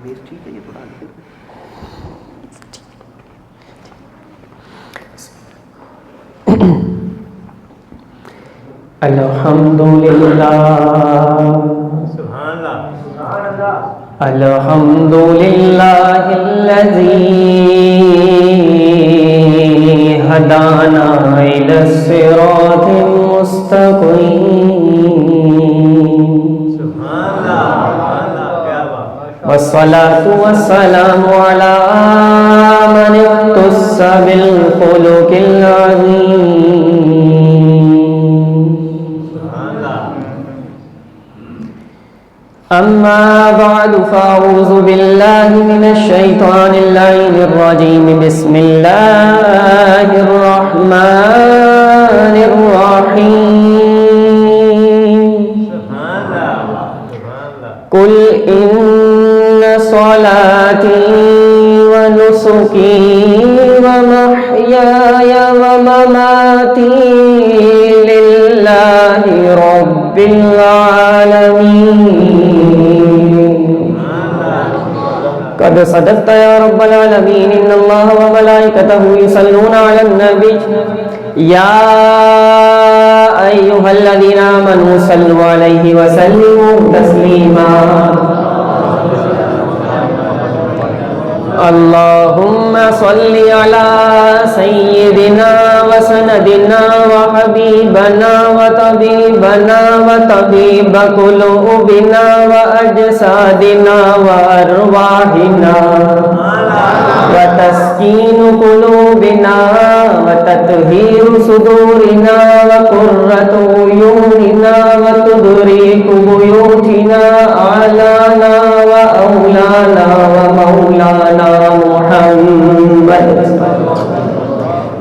ٹھیک ہے یہ تھوڑا الحمدللہ سبحان اللہ الحمدللہ الذی ہدانا الی الصراط المستقیم سبحان اللہ کیا بات والصلاة والسلام علی من اختص بالخلق العظیم أما بعد فأعوذ بالله من الشيطان اللعين الرجيم بسم الله الرحمن الرحيم قل إن صلاتي ونسكي ومحياي ومماتي لله رب العالمين قد صدقت يا رب العالمين إن الله وملائكته يصلون على النبي يا أيها الذين آمنوا صلوا عليه وسلموا تسليما اللهم صل على سيدنا وسندنا وحبيبنا وطبيبنا وطبيب قلوبنا وأجسادنا وأرواحنا وتسكين قلوبنا وتطهير صدورنا وقرة عيوننا وتدريك بيوتنا أعلانا وأولانا ومولانا محمد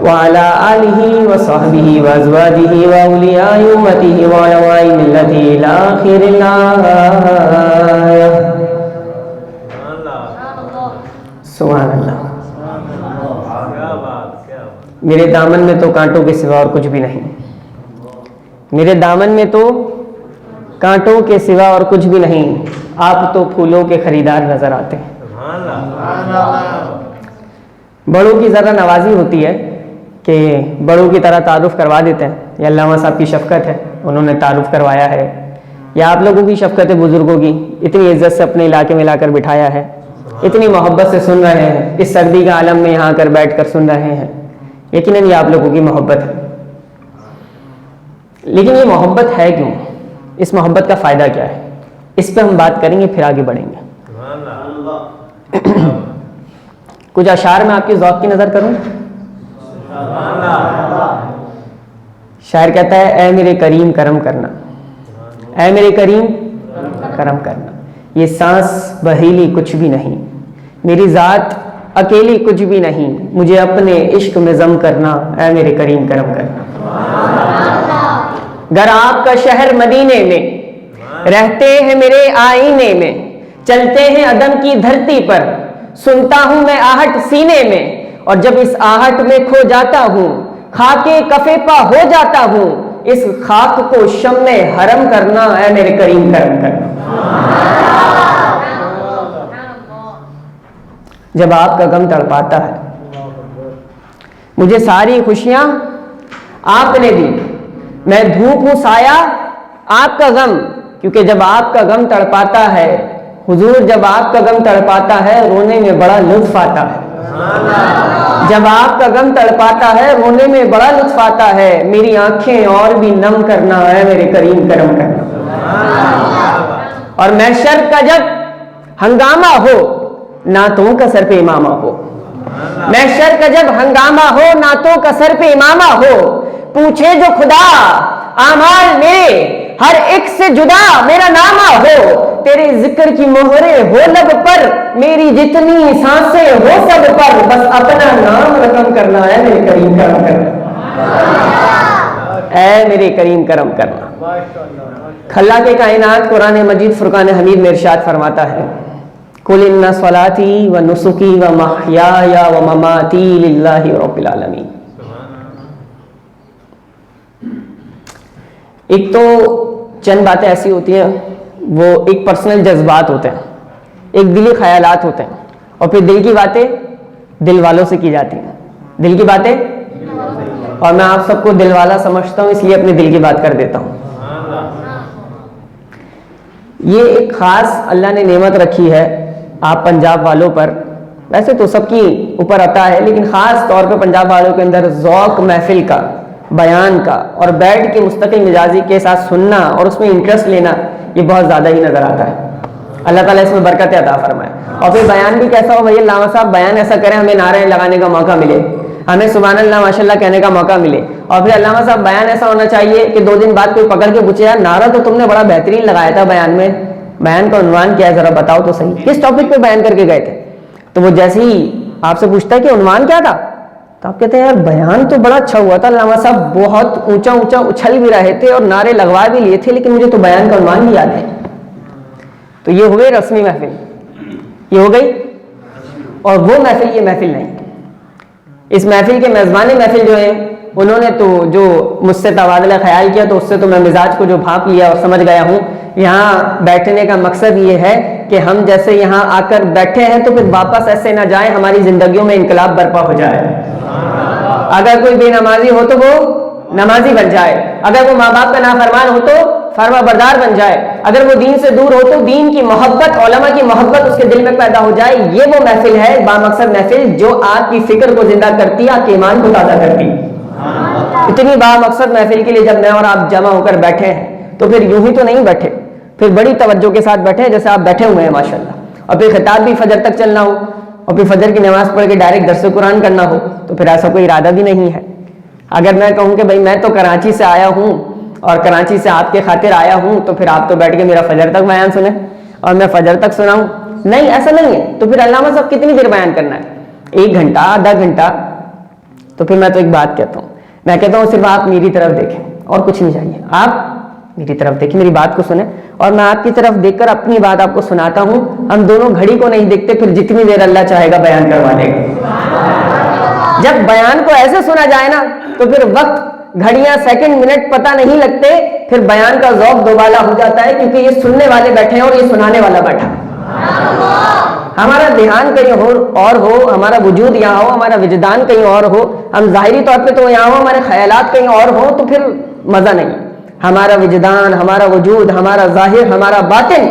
وعلى آله وصحبه وأزواجه وأولياء أمته وعلماء ملته إلى آخر الآية سبحان اللہ. میرے دامن میں تو کانٹوں کے سوا اور کچھ بھی نہیں. میرے دامن میں تو کانٹوں کے سوا اور کچھ بھی نہیں. آپ تو پھولوں کے خریدار نظر آتے ہیں. بڑوں کی ذرا نوازی ہوتی ہے کہ بڑوں کی طرح تعارف کروا دیتے ہیں. یہ علامہ صاحب کی شفقت ہے, انہوں نے تعارف کروایا ہے. یا آپ لوگوں کی شفقت ہے بزرگوں کی, اتنی عزت سے اپنے علاقے میں لا کر بٹھایا ہے, اتنی محبت سے سن رہے ہیں, اس سردی کا عالم میں یہاں کر بیٹھ کر سن رہے ہیں. یقیناً یہ آپ لوگوں کی محبت ہے. لیکن یہ محبت ہے کیوں؟ اس محبت کا فائدہ کیا ہے؟ اس پہ ہم بات کریں گے, پھر آگے بڑھیں گے. کچھ اشعار میں آپ کی ذوق کی نظر کروں. شاعر کہتا ہے اے میرے کریم کرم کرنا, اے میرے کریم کرم کرنا. یہ سانس بہیلی کچھ بھی نہیں, میری ذات اکیلی کچھ بھی نہیں, مجھے اپنے عشق میں ضم کرنا, اے میرے کریم کرم کرنا. گر آپ کا شہر مدینے میں, رہتے ہیں میرے آئینے میں, چلتے ہیں عدم کی دھرتی پر, سنتا ہوں میں آہٹ سینے میں, اور جب اس آہٹ میں کھو جاتا ہوں, خاک کفے پا ہو جاتا ہوں, اس خاک کو شمع حرم کرنا, اے میرے کریم کرم کرنا. جب آپ کا غم تڑپاتا ہے, مجھے ساری خوشیاں آپ نے دی, میں دھوپ ہوں سایہ آپ کا غم, کیونکہ جب آپ کا غم تڑپاتا ہے حضور, جب آپ کا غم تڑپاتا ہے رونے میں بڑا لطف آتا ہے. جب آپ کا غم تڑپاتا ہے رونے میں بڑا لطف آتا ہے, میری آنکھیں اور بھی نم کرنا, ہے میرے کریم کرم کرنا. اور محشر کا جب ہنگامہ ہو, نعتوں کا سر پہ امامہ ہو. محشر کا جب ہنگامہ ہو, نعتوں کا سر پہ امامہ ہو, پوچھے جو خدا اعمال میرے, ہر ایک سے جدا میرا نامہ ہو, تیرے ذکر کی مہریں ہو لب پر, میری جتنی سانسیں ہو سب پر, بس اپنا نام رقم کرنا, ہے میرے کریم کرم کرنا, اے میرے کریم کرم کرنا. خلاق کائنات قرآن مجید فرقان حمید میں ارشاد فرماتا ہے قل ان صلاتی و نسکی و محیای و مماتی للہ رب العالمین. ایک تو چند باتیں ایسی ہوتی ہیں, وہ ایک پرسنل جذبات ہوتے ہیں ایک دلی خیالات ہوتے ہیں، اور پھر دل کی باتیں دل والوں سے کی جاتی ہیں، دل کی باتیں، اور میں آپ سب کو دل والا سمجھتا ہوں اس لیے اپنے دل کی بات کر دیتا ہوں۔ یہ ایک خاص اللہ نے نعمت رکھی ہے آپ پنجاب والوں پر، ویسے تو سب کی اوپر عطا ہے، لیکن خاص طور پہ پنجاب والوں کے اندر ذوق محفل کا، بیان کا، اور بیٹھ کے مستقل مزاجی کے ساتھ سننا اور اس میں انٹرسٹ لینا، یہ بہت زیادہ ہی نظر آتا ہے۔ اللہ تعالیٰ اس میں برکت عطا فرمائے۔ اور پھر بیان بھی کیسا ہو بھائی، علامہ صاحب بیان ایسا کریں ہمیں نعرے لگانے کا موقع ملے، ہمیں سبحان اللہ ماشاء اللہ کہنے کا موقع ملے، اور پھر علامہ صاحب بیان ایسا ہونا چاہیے کہ 2 دن بعد کوئی پکڑ کے پوچھے یار نعرہ تو تم نے بڑا بہترین لگایا تھا بیان میں، بیان کا عنوان کیا ہے ذرا بتاؤ تو صحیح، کس ٹاپک پہ بیان کر کے گئے تھے؟ تو وہ جیسے ہی آپ سے پوچھتا ہے کہ عنوان کیا تھا، تو آپ کہتے ہیں یار بیان تو بڑا اچھا ہوا تھا، علامہ صاحب بہت اونچا اونچا اچھل بھی رہے تھے اور نعرے لگوا بھی لیے تھے، لیکن مجھے تو بیان کا عنوان بھی یاد ہے۔ تو یہ ہوئے رسمی محفل، یہ ہو گئی، اور وہ محفل یہ محفل نہیں۔ اس محفل کے میزبان محفل جو ہیں انہوں نے تو جو مجھ سے تبادلہ خیال کیا، تو اس سے تو میں مزاج کو جو بھانپ لیا اور سمجھ گیا ہوں، یہاں بیٹھنے کا مقصد یہ ہے کہ ہم جیسے یہاں آ کر بیٹھے ہیں تو پھر واپس ایسے نہ جائیں، ہماری زندگیوں میں انقلاب برپا ہو جائے۔ اگر کوئی بے نمازی ہو تو وہ نمازی بن جائے، اگر وہ ماں باپ کا نافرمان ہو تو فرما بردار بن جائے، اگر وہ دین سے دور ہو تو دین کی محبت، علماء کی محبت اس کے دل میں پیدا ہو جائے۔ یہ وہ محفل ہے، بامقصد محفل، جو آپ کی فکر کو زندہ کرتی ہے، آپ کے ایمان کو تازہ کرتی ہے۔ اتنی بامقصد محفل کے لیے جب میں اور آپ جمع ہو کر بیٹھے ہیں تو پھر یوں ہی تو نہیں بیٹھے، پھر بڑی توجہ کے ساتھ بیٹھے ہیں جیسے آپ بیٹھے ہوئے ہیں ماشاءاللہ، اور پھر خطاب بھی فجر تک چلنا ہو، اور پھر فجر کی نماز پڑھ کے ڈائریکٹ درس قرآن کرنا ہو، تو پھر ایسا کوئی ارادہ بھی نہیں ہے۔ اگر میں کہوں کہ بھائی میں تو کراچی سے آیا ہوں اور کراچی سے آپ کے خاطر آیا ہوں، تو پھر آپ تو بیٹھ کے میرا فجر تک بیان سنیں اور میں فجر تک سناؤں، نہیں، ایسا نہیں ہے۔ تو پھر علامہ صاحب کتنی دیر بیان کرنا ہے؟ 1 گھنٹہ، آدھا گھنٹہ؟ تو پھر میں تو ایک بات کہتا ہوں، میں کہتا ہوں صرف آپ میری طرف دیکھیں اور کچھ نہیں چاہیے، آپ میری طرف دیکھیں، میری بات کو سنیں، اور میں آپ کی طرف دیکھ کر اپنی بات آپ کو سناتا ہوں۔ ہم دونوں گھڑی کو نہیں دیکھتے، پھر جتنی دیر اللہ چاہے گا بیان کروا دے گا۔ جب بیان کو ایسے سنا جائے نا تو پھر وقت، گھڑیاں، سیکنڈ، منٹ پتہ نہیں لگتے، پھر بیان کا ذوق دوبالا ہو جاتا ہے، کیونکہ یہ سننے والے بیٹھے ہیں اور یہ سنانے والا بیٹھا۔ ہمارا دھیان کہیں اور ہو، ہمارا وجود یہاں ہو، ہمارا وجدان کہیں اور ہو، ہم ظاہری طور پہ تو یہاں ہو، ہمارے خیالات کہیں اور ہو، تو پھر مزہ نہیں۔ ہمارا وجدان، ہمارا وجود، ہمارا ظاہر، ہمارا باطن،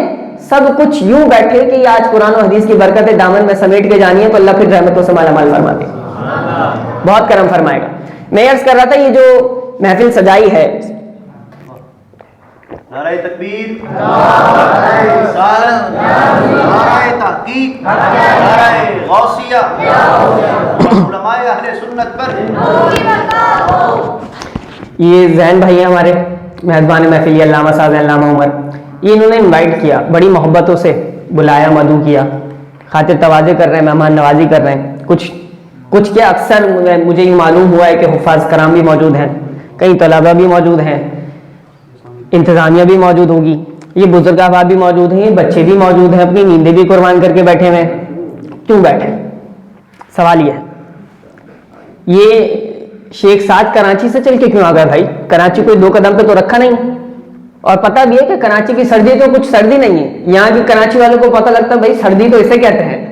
سب کچھ یوں بیٹھے کہ یہ آج قرآن و حدیث کی برکت دامن میں سمیٹ کے جانی ہے، تو اللہ پھر رحمتوں سے مالا مال فرما دے، بہت کرم فرمائے گا۔ میں عرض کر رہا تھا یہ جو محفل سجائی ہے، نعرہ تکبیر، نعرہ رسالت، نعرہ تحقیق، نعرہ غوثیہ، علماء اہل سنت پر۔ یہ زین بھائی ہیں ہمارے مہربان محفل، علامہ صاحب علامہ عمر، یہ انہوں نے انوائٹ کیا، بڑی محبتوں سے بلایا، مدعو کیا، خاطر تواضع کر رہے ہیں، مہمان نوازی کر رہے ہیں۔ کچھ کیا اکثر مجھے یہ معلوم ہوا ہے کہ حفاظ کرام بھی موجود ہیں، کئی طلبہ بھی موجود ہیں، انتظامیہ بھی موجود ہوگی، یہ بزرگ احباب بھی موجود ہیں، یہ بچے بھی موجود ہیں، اپنی نیندیں بھی قربان کر کے بیٹھے ہوئے ہیں۔ کیوں بیٹھے؟ سوال یہ ہے، یہ شیخ سعد کراچی سے چل کے کیوں آ گئے بھائی؟ کراچی کوئی 2 قدم پہ تو رکھا نہیں، اور پتہ بھی ہے کہ کراچی کی سردی تو کچھ سردی نہیں ہے، یہاں کی کراچی والوں کو پتہ لگتا ہے بھائی سردی تو اسے کہتے ہیں،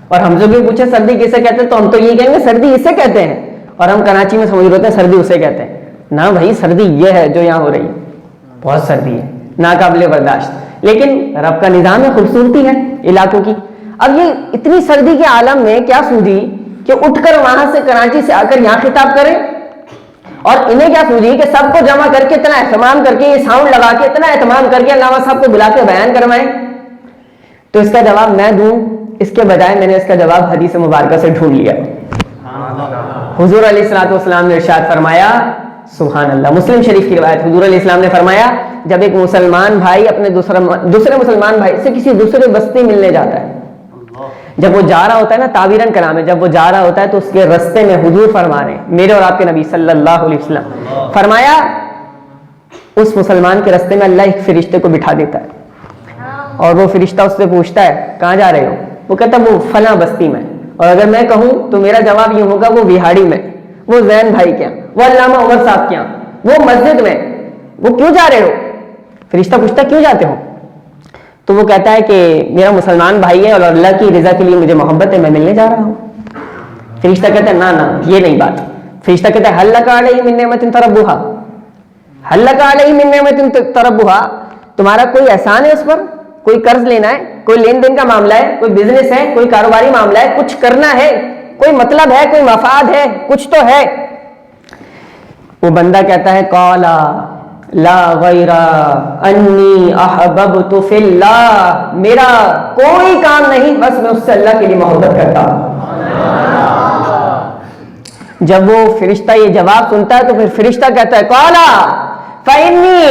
اور ہم سے بھی پوچھے سردی کسے کہتے ہیں تو ہم تو یہ کہیں گے سردی اسے کہتے ہیں، اور ہم کراچی میں سمجھ رہے ہیں سردی اسے کہتے ہیں۔ نہ بھائی، سردی یہ ہے جو یہاں ہو رہی ہے، بہت سردی ہے، ناقابل برداشت، لیکن رب کا نظام ہے، خوبصورتی ہے علاقوں کی۔ اب یہ اتنی سردی کے عالم میں کیا سوجی کہ اٹھ کر وہاں سے کراچی سے آ کر یہاں خطاب کریں، اور انہیں کیا سوجی کہ سب کو جمع کر کے اتنا اہتمام کر کے، یہ ساؤنڈ لگا کے اتنا اہتمام کر کے علامہ صاحب کو بلا کے بیان کروائیں؟ تو اس کا جواب میں دوں اس کے بجائے میں نے اس کا جواب حدیث مبارکہ سے ڈھونڈ لیا۔ حضور علیہ الصلوۃ والسلام نے ارشاد فرمایا، سبحان اللہ، مسلم شریف کی روایت، حضور علیہ السلام نے فرمایا جب ایک مسلمان بھائی اپنے دوسرے مسلمان بھائی سے کسی دوسرے بستی ملنے جاتا ہے، جب وہ جا رہا ہوتا ہے نا، تعبیراً کلام ہے، جب وہ جا رہا ہوتا ہے تو اس کے رستے میں حضور فرما رہے ہیں، میرے اور آپ کے نبی صلی اللہ علیہ وسلم فرمایا، اس مسلمان کے رستے میں اللہ ایک فرشتے کو بٹھا دیتا ہے، اور وہ فرشتہ اس سے پوچھتا ہے کہاں جا رہے ہو؟ وہ کہتا ہے وہ فلاں بستی میں، اور اگر میں کہوں تو میرا جواب یہ ہوگا وہ وہاڑی میں، وہ زین بھائی کے یہاں، وہ علامہ عمر صاحب کے یہاں، وہ مسجد میں، وہ کیوں جا رہے ہو؟ فرشتہ پوچھتا کیوں جاتے ہو؟ تو وہ کہتا ہے کہ میرا مسلمان بھائی ہے اور اللہ کی رضا کے لیے مجھے محبت ہے، میں ملنے جا رہا ہوں. فرشتہ کہتا ہے نا یہ نہیں بات. فرشتہ کہتا ہے حل لک علیہ من نعمت تربھا، حل لک علیہ من نعمت تربھا، تمہارا کوئی احسان ہے اس پر، کوئی قرض لینا ہے، کوئی لین دین کا معاملہ ہے، کوئی بزنس ہے، کوئی کاروباری معاملہ ہے، کچھ کرنا ہے، کوئی مطلب ہے، کوئی مفاد ہے، کچھ تو ہے. وہ بندہ کہتا ہے قالا لا غیر انی احببت فی اللہ، میرا کوئی کام نہیں، بس میں اس سے اللہ کے لیے محبت کرتا ہوں. جب وہ فرشتہ یہ جواب سنتا ہے تو پھر فرشتہ کہتا ہے قالا فإنی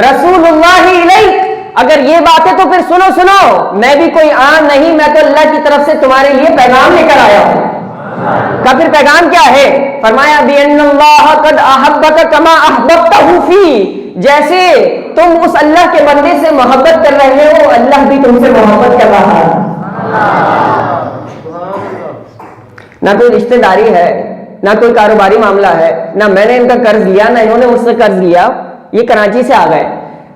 رسول اللہ الیک، اگر یہ بات ہے تو پھر سنو، میں بھی کوئی عام نہیں، میں تو اللہ کی طرف سے تمہارے لیے پیغام لے کر آیا ہوں. کا پھر پیغام کیا ہے؟ فرمایا بِأَنَّ اللَّهَ قَدْ أَحَبَّكَ كَمَا أَحْبَبْتَهُ فِي، جیسے تم اس اللہ کے بندے سے محبت کر رہے ہو اللہ بھی تم سے محبت کر رہا ہے. نہ کوئی رشتہ داری ہے، نہ کوئی کاروباری معاملہ ہے، نہ میں نے ان کا قرض لیا، نہ انہوں نے مجھ سے قرض لیا، یہ کراچی سے آ گئے،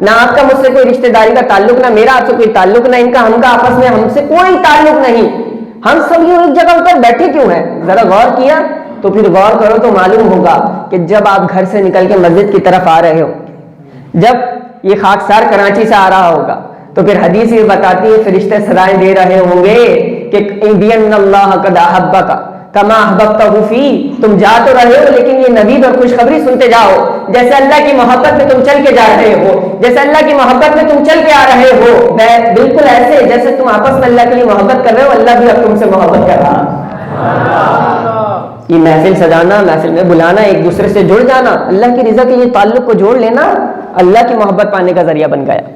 نہ آپ کا مجھ سے کوئی رشتہ داری کا تعلق، نہ میرا آپ سے کوئی تعلق، نہ ان کا ہم کا آپس میں ہم سے کوئی تعلق نہیں. ہم سب یہ ایک جگہ پر بیٹھے کیوں ہیں؟ ذرا غور کیا تو پھر غور کرو تو معلوم ہوگا کہ جب آپ گھر سے نکل کے مسجد کی طرف آ رہے ہو، جب یہ خاکسار کراچی سے آ رہا ہوگا، تو پھر حدیث یہ بتاتی ہے فرشتے صدائیں دے رہے ہوں گے کہ بِأَنَّ اللَّهَ قَدْ أَحَبَّكَ کما احببتہ فی، تم جا تو رہے ہو لیکن یہ نبی اور خوشخبری سنتے جاؤ، جیسے اللہ کی محبت میں تم چل کے جا رہے ہو، جیسے اللہ کی محبت میں تم چل کے آ رہے ہو، بالکل ایسے جیسے تم آپس میں اللہ کے لیے محبت کر رہے ہو، اللہ بھی اب تم سے محبت کر رہا. یہ محفل سجانا، محفل میں بلانا، ایک دوسرے سے جڑ جانا، اللہ کی رضا کے لیے تعلق کو جوڑ لینا اللہ کی محبت پانے کا ذریعہ بن گیا.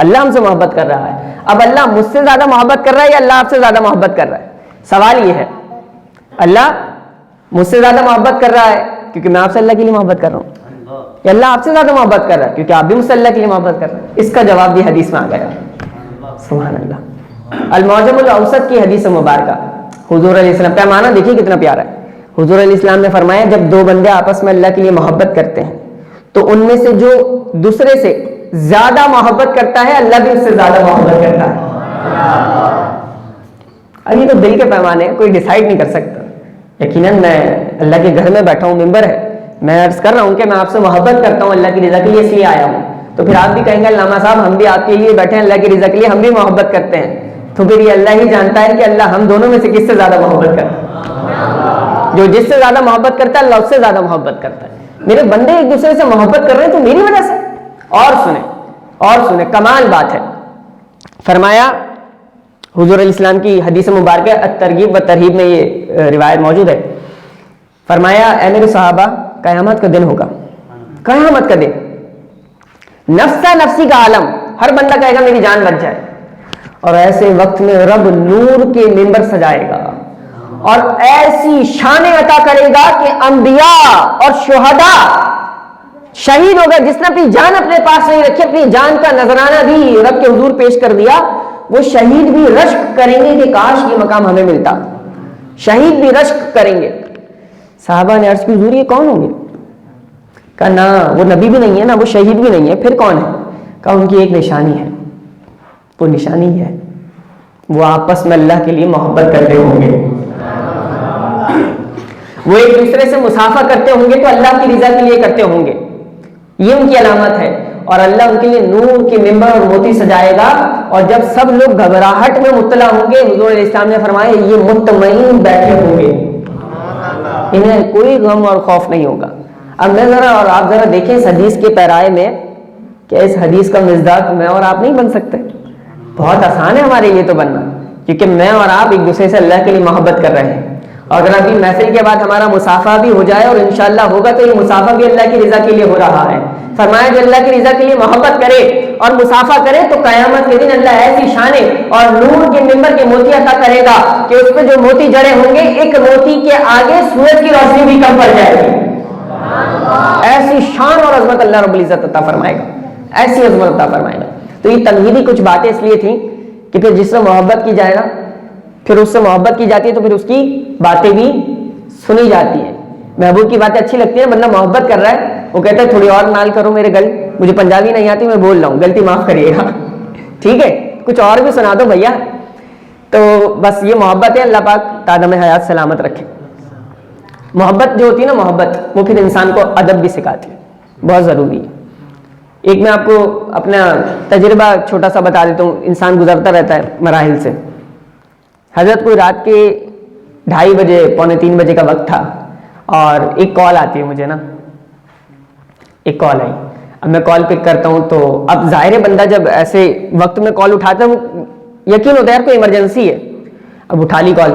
اللہ ہم سے محبت کر رہا ہے. اب اللہ مجھ سے زیادہ محبت کر رہا ہے یا اللہ آپ سے زیادہ محبت کر رہا ہے؟ سوال یہ ہے. اللہ مجھ سے زیادہ محبت کر رہا ہے کیونکہ میں آپ سے اللہ کے لیے محبت کر رہا ہوں، یا اللہ آپ سے زیادہ محبت کر رہا ہے کیونکہ آپ بھی مجھ سے اللہ کے لیے محبت کر رہے ہیں؟ اس کا جواب بھی حدیث میں آ گیا. سبحان اللہ. المعجم الاوسط کی حدیث مبارکہ، حضور علیہ السلام، پیمانہ دیکھیے کتنا پیارا ہے. حضور علیہ السلام نے فرمایا جب دو بندے آپس میں اللہ کے لیے محبت کرتے ہیں تو ان میں سے جو دوسرے سے زیادہ محبت کرتا ہے اللہ بھی اس سے زیادہ محبت کرتا ہے. اب یہ تو دل کے پیمانے کوئی ڈیسائیڈ نہیں کر سکتا. یقیناً میں اللہ کے گھر میں بیٹھا ہوں، ممبر ہے، میں عرض کر رہا ہوں کہ میں آپ سے محبت کرتا ہوں اللہ کی رضا کے لیے اس لیے آیا ہوں، تو پھر آپ بھی کہیں گے علامہ صاحب ہم بھی آپ کے لیے بیٹھے ہیں اللہ کی رضا کے لیے، ہم بھی محبت کرتے ہیں. تو پھر یہ اللہ ہی جانتا ہے کہ اللہ ہم دونوں میں سے کس سے زیادہ محبت کرتا ہے. جو جس سے زیادہ محبت کرتا ہے اللہ اس سے زیادہ محبت کرتا ہے. میرے بندے ایک دوسرے سے محبت کر رہے ہیں تو میری وجہ سے. اور سنیں کمال بات ہے. فرمایا حضور علیہ السلام کی حدیث مبارکہ الترغیب و ترہیب میں یہ روایت موجود ہے. فرمایا اے میرے صحابہ، قیامت کا دن ہوگا، قیامت کا دن، نفسا نفسی کا عالم، ہر بندہ کہے گا میری جان بچ جائے، اور ایسے وقت میں رب نور کے ممبر سجائے گا اور ایسی شانیں عطا کرے گا کہ انبیاء اور شہداء شہید ہو گئے، جس نے اپنی جان اپنے پاس نہیں رکھی، اپنی جان کا نذرانہ بھی رب کے حضور پیش کر دیا، وہ شہید بھی رشک کریں گے کہ کاش یہ مقام ہمیں ملتا. شہید بھی رشک کریں گے. صحابہ نے عرض کی حضور یہ کون ہوں گے؟ کہا نہ وہ نبی بھی نہیں ہے نہ وہ شہید بھی نہیں ہے، پھر کون ہے؟ کہا ان کی ایک نشانی ہے، وہ نشانی ہے وہ آپس میں اللہ کے لیے محبت کرتے ہوں گے، وہ ایک دوسرے سے مصافحہ کرتے ہوں گے تو اللہ کی رضا کے لیے کرتے ہوں گے، یہ ان کی علامت ہے. اور اللہ ان کے لیے نور کے ممبر اور موتی سجائے گا، اور جب سب لوگ گھبراہٹ میں مبتلا ہوں گے حضور علیہ السلام نے فرمایا یہ مطمئن بیٹھے ہوں گے، انہیں کوئی غم اور خوف نہیں ہوگا. اب میں ذرا اور آپ ذرا دیکھیں اس حدیث کے پیرائے میں کہ اس حدیث کا مصداق میں اور آپ نہیں بن سکتے. بہت آسان ہے ہمارے لیے تو بننا، کیونکہ میں اور آپ ایک دوسرے سے اللہ کے لیے محبت کر رہے ہیں. اور اگر ابھی محفل کے بعد ہمارا مصافحہ بھی ہو جائے اور انشاءاللہ ہوگا تو یہ مصافحہ بھی اللہ کی رضا کے لیے ہو رہا ہے. فرمایا جو اللہ کی رضا کے لیے محبت کرے اور مصافحہ کرے تو قیامت کے دن اللہ ایسی شانیں اور نور کے ممبر کے موتی عطا کرے گا کہ اس پہ جو موتی جڑے ہوں گے ایک موتی کے آگے سورج کی روشنی بھی کم پڑ جائے گی. ایسی شان اور عظمت اللہ رب العزت عطا فرمائے گا، ایسی عظمت عطا فرمائے گا. تو یہ تمہیدی کچھ باتیں اس لیے تھیں کہ پھر جس سے محبت کی جائے گا، پھر اس سے محبت کی جاتی ہے تو پھر اس کی باتیں بھی سنی جاتی ہیں. محبوب کی باتیں اچھی لگتی ہیں، بندہ محبت کر رہا ہے وہ کہتا ہے تھوڑی اور نال کرو میرے گل، مجھے پنجابی نہیں آتی میں بول رہا ہوں غلطی معاف کریے گا، ٹھیک ہے. کچھ اور بھی سنا دو بھیا. تو بس یہ محبت ہے. اللہ پاک تادم حیات سلامت رکھے. محبت جو ہوتی ہے نا محبت, وہ پھر انسان کو ادب بھی سکھاتی ہے, بہت ضروری ہے. ایک میں آپ کو اپنا تجربہ چھوٹا سا بتا دیتا ہوں. انسان گزرتا رہتا ہے مراحل سے. حضرت کوئی رات کے 2:30 بجے 2:45 بجے کا وقت تھا اور ایک کال آتی ہے مجھے نا, ایک کال آئی. اب میں کال پک کرتا ہوں تو اب ظاہر بندہ جب ایسے وقت میں کال اٹھاتا ہے وہ یقین ہوتا ہے یار کوئی ایمرجنسی ہے. اب اٹھا لی کال,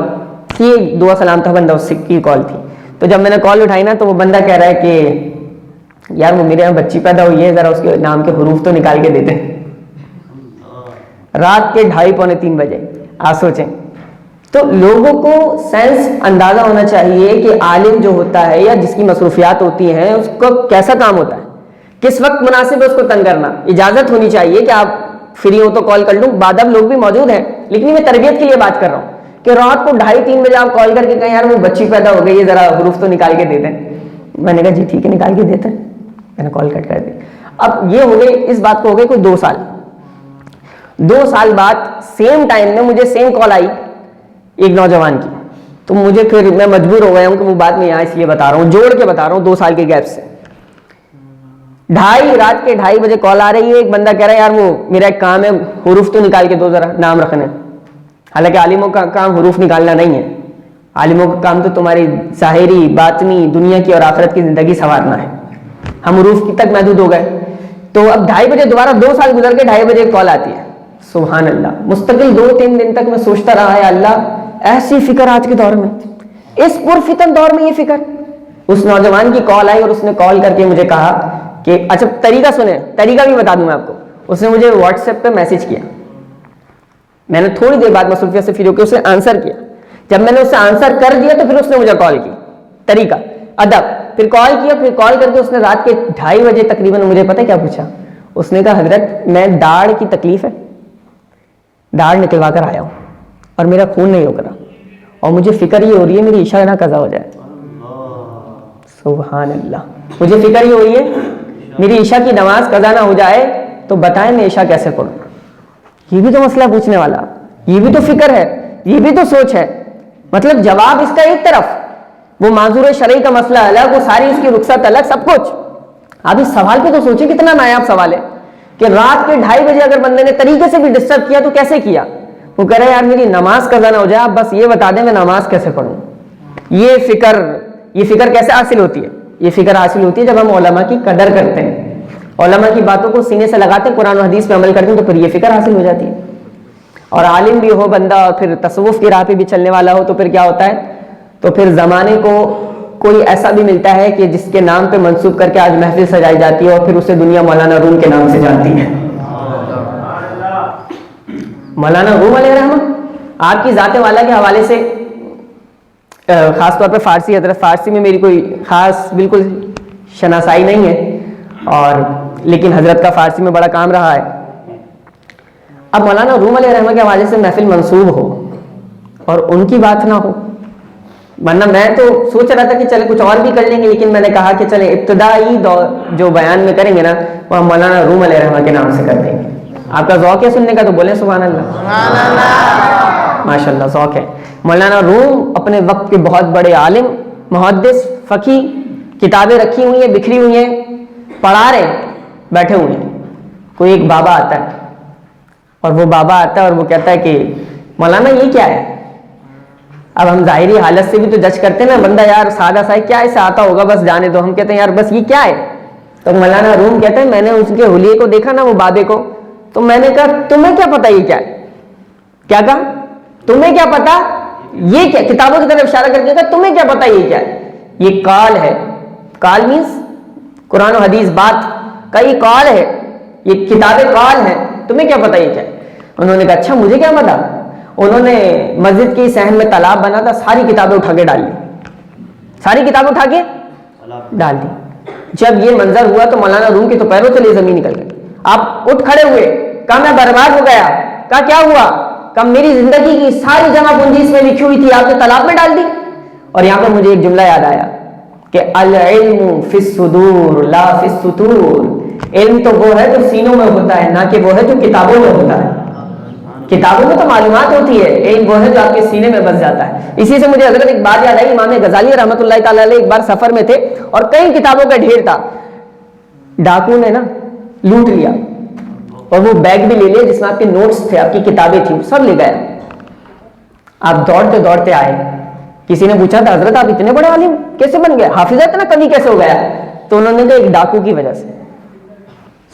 یہ دعا سلام تھا بندہ, اس کی کال تھی. تو جب میں نے کال اٹھائی نا تو وہ بندہ کہہ رہا ہے کہ یار وہ میرے یہاں بچی پیدا ہوئی ہے, ذرا اس کے نام کے حروف تو نکال کے دیتے. رات کے 2:30 3 بجے. آپ سوچیں. تو لوگوں کو سینس اندازہ ہونا چاہیے کہ عالم جو ہوتا ہے یا جس کی مصروفیات ہوتی ہیں اس کو کیسا کام ہوتا ہے, کس وقت مناسب ہے اس کو تنگ کرنا. اجازت ہونی چاہیے کہ آپ فری ہو تو کال کر لوں. بعد اب لوگ بھی موجود ہیں, لیکن میں تربیت کے لیے بات کر رہا ہوں کہ رات کو 2:30 3 بجے آپ کال کر کے کہیں یار وہ بچی پیدا ہو گئی ہے, ذرا حروف تو نکال کے دے دیں. میں نے کہا جی ٹھیک ہے نکال کے دیتے ہیں. میں نے کال کٹ کر دی. اب یہ ہو گئی, اس بات کو ہو گئے کوئی 2 سال. 2 سال بعد سیم ٹائم میں مجھے سیم کال آئی ایک نوجوان کی. تو مجھے پھر میں مجبور ہو گیا ہوں کہ وہ بات میں یہاں اس لیے بتا رہا ہوں, جوڑ کے بتا رہا ہوں 2 سال کے گیپ سے. رات کے 2:30 بجے کال آ رہی ہے. ایک بندہ کہہ رہا ہے یار وہ میرا ایک کام ہے, حروف تو نکال کے دو ذرا, نام رکھنے. حالانکہ عالموں کا کام حروف نکالنا نہیں ہے. عالموں کا کام تو تمہاری ظاہری باطنی دنیا کی اور آخرت کی زندگی سنوارنا ہے. ہم حروف کی تک محدود ہو گئے. تو اب 2:30 بجے دوبارہ 2 سال گزر کے 2:30 بجے کال آتی ہے. سبحان اللہ. مستقل 2-3 دن تک میں سوچتا رہا ہے اللہ ایسی فکر آج کے دور میں, اس پرفتن دور میں یہ فکر. اس نوجوان کی کال آئی اور اس نے کال کر کے مجھے کہا کہ اچھا طریقہ سنیں, طریقہ بھی بتا دوں میں آپ کو. اس نے مجھے واٹس ایپ پہ میسج کیا. میں نے تھوڑی دیر بعد مصروفیت سے فری ہو کے اسے آنسر کیا. جب میں نے اسے آنسر کر دیا تو پھر اس نے مجھے کال کی. طریقہ ادب. پھر کال کیا, پھر کال کر کے اس نے رات کے 2:30 بجے تقریباً مجھے پتہ کیا پوچھا. اس نے کہا حضرت میں داڑھ کی تکلیف ہے, داڑھ نکلوا کر آیا ہوں اور میرا خون نہیں رک رہا اور مجھے فکر یہ ہو رہی ہے میری عشاء نہ قضا ہو جائے. سبحان اللہ. مجھے فکر یہ ہو رہی ہے میری عشاء کی نماز قضا نہ ہو جائے تو بتائیں میں عشاء کیسے پڑھوں. یہ بھی تو مسئلہ پوچھنے والا, یہ بھی تو فکر ہے, یہ بھی تو سوچ ہے. مطلب جواب اس کا ایک طرف, وہ معذور شرعی کا مسئلہ الگ, وہ ساری اس کی رخصت الگ, سب کچھ. اب اس سوال پہ تو سوچیں کتنا نایاب سوال ہے کہ رات کے 2:30 بجے اگر بندے نے طریقے سے بھی ڈسٹرب کیا تو کیسے کیا. وہ کہہ رہے یار میری نماز قضا نہ ہو جائے, آپ بس یہ بتا دیں میں نماز کیسے پڑھوں. یہ فکر کیسے حاصل ہوتی ہے؟ یہ فکر حاصل ہوتی ہے جب ہم علماء کی قدر کرتے ہیں, علماء کی باتوں کو سینے سے لگاتے ہیں, قرآن و حدیث پہ عمل کرتے ہیں, تو پھر یہ فکر حاصل ہو جاتی ہے. اور عالم بھی ہو بندہ اور پھر تصوف کی راہ پہ بھی چلنے والا ہو تو پھر کیا ہوتا ہے, تو پھر زمانے کو کوئی ایسا بھی ملتا ہے کہ جس کے نام پہ منسوب کر کے آج محفل سجائی جاتی ہے اور پھر اسے دنیا مولانا روم کے نام سے جانتی ہے. مولانا روم علیہ رحمہ آپ کی ذات والا کے حوالے سے خاص طور پہ فارسی, حضرت فارسی میں میری کوئی خاص بالکل شناسائی نہیں ہے, اور لیکن حضرت کا فارسی میں بڑا کام رہا ہے. اب مولانا روم علیہ رحمہ کے حوالے سے محفل منسوب ہو اور ان کی بات نہ ہو, ورنہ میں تو سوچ رہا تھا کہ چلے کچھ اور بھی کر لیں گے, لیکن میں نے کہا کہ چلے ابتدائی دور جو بیان میں کریں گے نا وہ ہم مولانا روم علیہ رحمہ کے نام سے کر دیں گے. آپ کا ذوق ہے سننے کا تو بولیں سبحان اللہ. ماشاء اللہ ذوق ہے. مولانا روم اپنے وقت کے بہت بڑے عالم, محدث, فقی, کتابیں رکھی ہوئی ہیں, بکھری ہوئی ہیں, پڑھا رہے بیٹھے ہوئے ہیں. کوئی ایک بابا آتا ہے اور وہ بابا آتا ہے اور وہ کہتا ہے کہ مولانا یہ کیا ہے. اب ہم ظاہری حالت سے بھی تو جج کرتے ہیں نا, بندہ یار سادہ سا کیا ایسا آتا ہوگا بس جانے دو. ہم کہتے ہیں یار بس یہ کیا ہے. تو مولانا روم کہتے ہیں میں نے اس کے حلیے کو دیکھا نا وہ بابے کو, تو میں نے کہا تمہیں کیا پتا یہ کیا ہے. کیا کہا تمہیں کیا پتا یہ کیا, کتابوں کی طرف اشارہ کر کے کہا تمہیں کیا پتا یہ کیا ہے. یہ کال ہے. کال مینس قرآن و حدیث بات کا یہ کال ہے, یہ کتابیں کال ہیں, تمہیں کیا پتا یہ کیا ہے. انہوں نے کہا اچھا مجھے کیا پتا. انہوں نے مسجد کی صحن میں تالاب بنا تھا, ساری کتابیں اٹھا کے ڈال لی, ساری کتابیں اٹھا کے ڈال دی. جب یہ منظر ہوا تو مولانا روم کے تو پیروں سے لے زمین نکل گئی. آپ اٹھ کھڑے ہوئے, کہا میں برباد ہو گیا. کہا کیا ہوا. کہا میری زندگی کی ساری جمع پونجی اس میں لکھی ہوئی تھی آپ نے تالاب میں ڈال دی. اور یہاں پر مجھے ایک جملہ یاد آیا کہ العلم فی الصدور لا فی السطور. علم تو وہ ہے جو سینوں میں ہوتا ہے, نہ کہ وہ ہے جو کتابوں میں ہوتا ہے. کتابوں میں تو معلومات ہوتی ہے، علم وہ ہے جو آپ کے سینے میں بس جاتا ہے. اسی سے مجھے حضرت ایک بات یاد آئی، امام غزالی رحمۃ اللہ تعالی علیہ ایک بار سفر میں تھے اور کئی کتابوں کا ڈھیر تھا. ڈاکو نے نا لوٹ لیا اور وہ بیگ بھی لے لیا جس میں آپ کے نوٹس تھے، آپ کی کتابیں تھیں، سب لے گیا. آپ دوڑتے دوڑتے آئے، کسی نے پوچھا تھا حضرت آپ اتنے بڑے عالم کیسے بن گئے، حافظہ اتنا کمی کیسے ہو گیا؟ تو انہوں نے کہا ایک ڈاکو کی وجہ سے.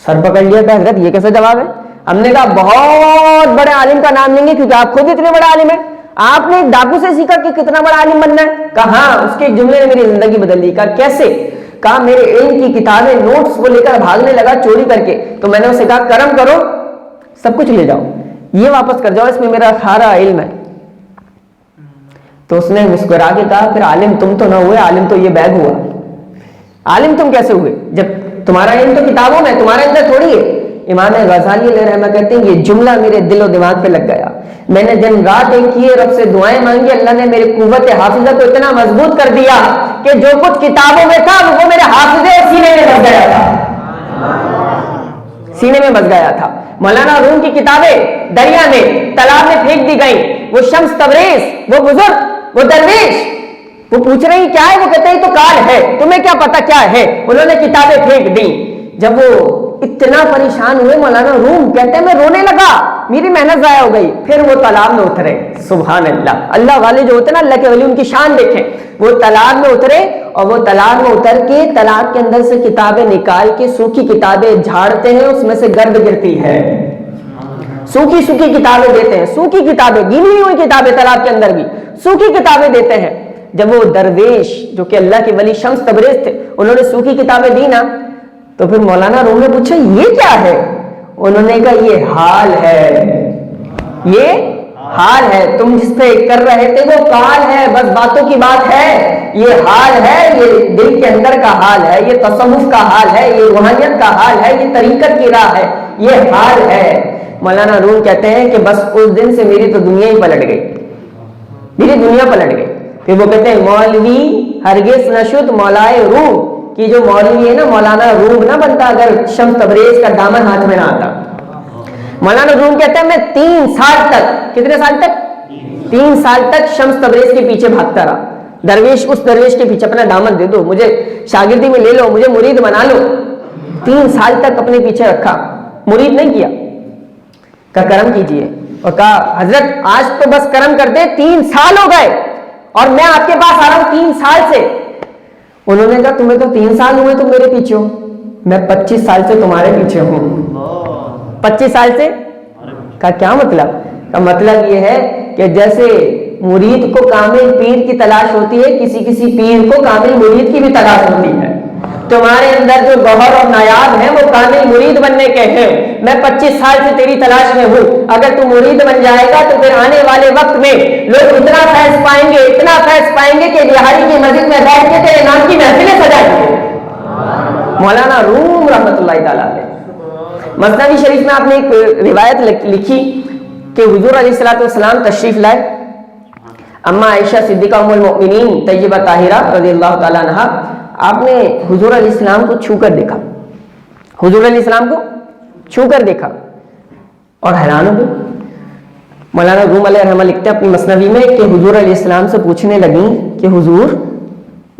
سر پکڑ لیا تھا حضرت یہ کیسا جواب ہے؟ ہم نے کہا بہت بڑے عالم کا نام لیں گے کیونکہ آپ خود اتنے بڑے عالم ہیں. آپ نے ایک ڈاکو سے سیکھا کہ کتنا بڑا عالم بننا ہے؟ کہا ہاں. اس کے ایک جملے نے میری زندگی بدل دی. کہا کیسے؟ کہا میرے علم کی کتابیں نوٹس وہ لے کر بھاگنے لگا چوری کر کے، تو میں نے اسے کہا کرم کرو سب کچھ لے جاؤ، یہ واپس کر جاؤ، اس میں میرا سارا علم ہے. تو اس نے مسکرا کے کہا پھر عالم تم تو نہ ہوئے، عالم تو یہ بیگ ہوا. عالم تم کیسے ہوئے جب تمہارا علم تو کتابوں میں، تمہارے اندر تھوڑی ہے. امام غزالی علیہ رحمہ کہتے ہیں یہ جملہ میرے دل و دماغ پہ لگ گیا. میں نے دن رات ایک کیے، رب سے دعائیں مانگی، اللہ نے میری قوت حافظہ کو اتنا مضبوط کر دیا کہ جو کچھ کتابوں میں تھا وہ میرے حافظے اور سینے میں بس گیا تھا، سینے میں بس گیا تھا. مولانا روم کی کتابیں دریا میں تالاب میں پھینک دی گئیں. وہ شمس تبریز، وہ بزرگ، وہ درویش، وہ پوچھ رہی کیا ہے؟ وہ کہتے ہیں تو کال ہے، تمہیں کیا پتا کیا ہے؟ انہوں نے کتابیں پھینک دی. جب وہ اتنا پریشان ہوئے مولانا روم کہتے ہیں میں رونے لگا، میری محنت ضائع ہو گئی. پھر وہ تالاب میں اترے. سبحان اللہ، اللہ والے جو ہوتے ہیں نا اللہ کے ولی، ان کی شان دیکھیں. وہ تالاب میں اترے اور وہ تالاب میں اتر کے تالاب کے اندر سے کتابیں نکال کے سوکھی کتابیں جھاڑتے ہیں، اس میں سے گرد گرتی ہے. سوکھی سوکھی کتابیں دیتے ہیں، سوکھی کتابیں، گیلی نہیں ہوئی کتابیں، تالاب کے اندر بھی سوکھی کتابیں دیتے ہیں. جب وہ درویش جو کہ اللہ کے ولی شمس تبریز تھے انہوں نے سوکھی کتابیں دی نا، تو پھر مولانا روم نے پوچھا یہ کیا ہے؟ انہوں نے کہا یہ حال ہے، یہ حال ہے، تم جس پہ کر رہے تھے وہ کال ہے، بس باتوں کی بات ہے. یہ حال ہے، یہ دل کے اندر کا حال ہے، یہ تصوف کا حال ہے، یہ روحانیت کا حال ہے، یہ طریقت کی راہ ہے، یہ حال ہے. مولانا روم کہتے ہیں کہ بس اس دن سے میری تو دنیا ہی پلٹ گئی، میری دنیا پلٹ گئی. پھر وہ کہتے ہیں مولوی ہرگز نہ شد مولائے روم، کہ جو مولوی ہے نا مولانا روم نہ بنتا اگر شمس تبریز کا دامن ہاتھ میں نہ آتا. مولانا روم کہتے ہیں میں 3 سال تک، کتنے سال تک؟ 3 سال تک شمس تبریز کے پیچھے بھاگتا رہا. درویش اس درویش کے پیچھے اپنا دامن دے دو، مجھے شاگردی میں لے لو، مجھے مرید بنا لو. 3 سال تک اپنے پیچھے رکھا، مرید نہیں کیا. کہا کرم کیجئے، اور کہا حضرت آج تو بس کرم کر دے، 3 سال ہو گئے اور میں آپ کے پاس آ رہا ہوں 3 سال سے. انہوں نے کہا تمہیں تو 3 سال ہوئے تم میرے پیچھے ہو، میں 25 سال سے تمہارے پیچھے ہوں. 25 سال سے؟ کہا کیا مطلب؟ کا مطلب یہ ہے کہ جیسے مرید کو کامل پیر کی تلاش ہوتی ہے، کسی کسی پیر کو کامل مرید کی بھی تلاش ہوتی ہے. تمہارے اندر جو گوہر اور نایاب ہیں وہ کامل مرید بننے کے ہیں. میں 25 سال سے تیری تلاش میں ہوں، اگر تو مرید بن جائے گا تو پھر آنے والے وقت میں لوگ اتنا فیض پائیں گے، اتنا فیض پائیں گے کہ بہاری کی مسجد میں بیٹھ کے تیرے نام کی محفلیں سجائیں گے. مولانا روم رحمۃ اللہ تعالیٰ علیہ. مثنوی شریف میں آپ نے ایک روایت لکھی کہ حضور علیہ الصلوۃ والسلام تشریف لائے. اما عائشہ صدیقہ ام المؤمنین طیبہ طاہرہ رضی اللہ تعالیٰ عنہا، آپ نے حضور علیہ السلام کو چھو کر دیکھا، حضور علیہ السلام کو چھو کر دیکھا اور حیران ہو گئے. مولانا روم علیہ رحمہ لکھتے ہیں اپنی مثنوی میں کہ حضور علیہ السلام سے پوچھنے لگیں کہ حضور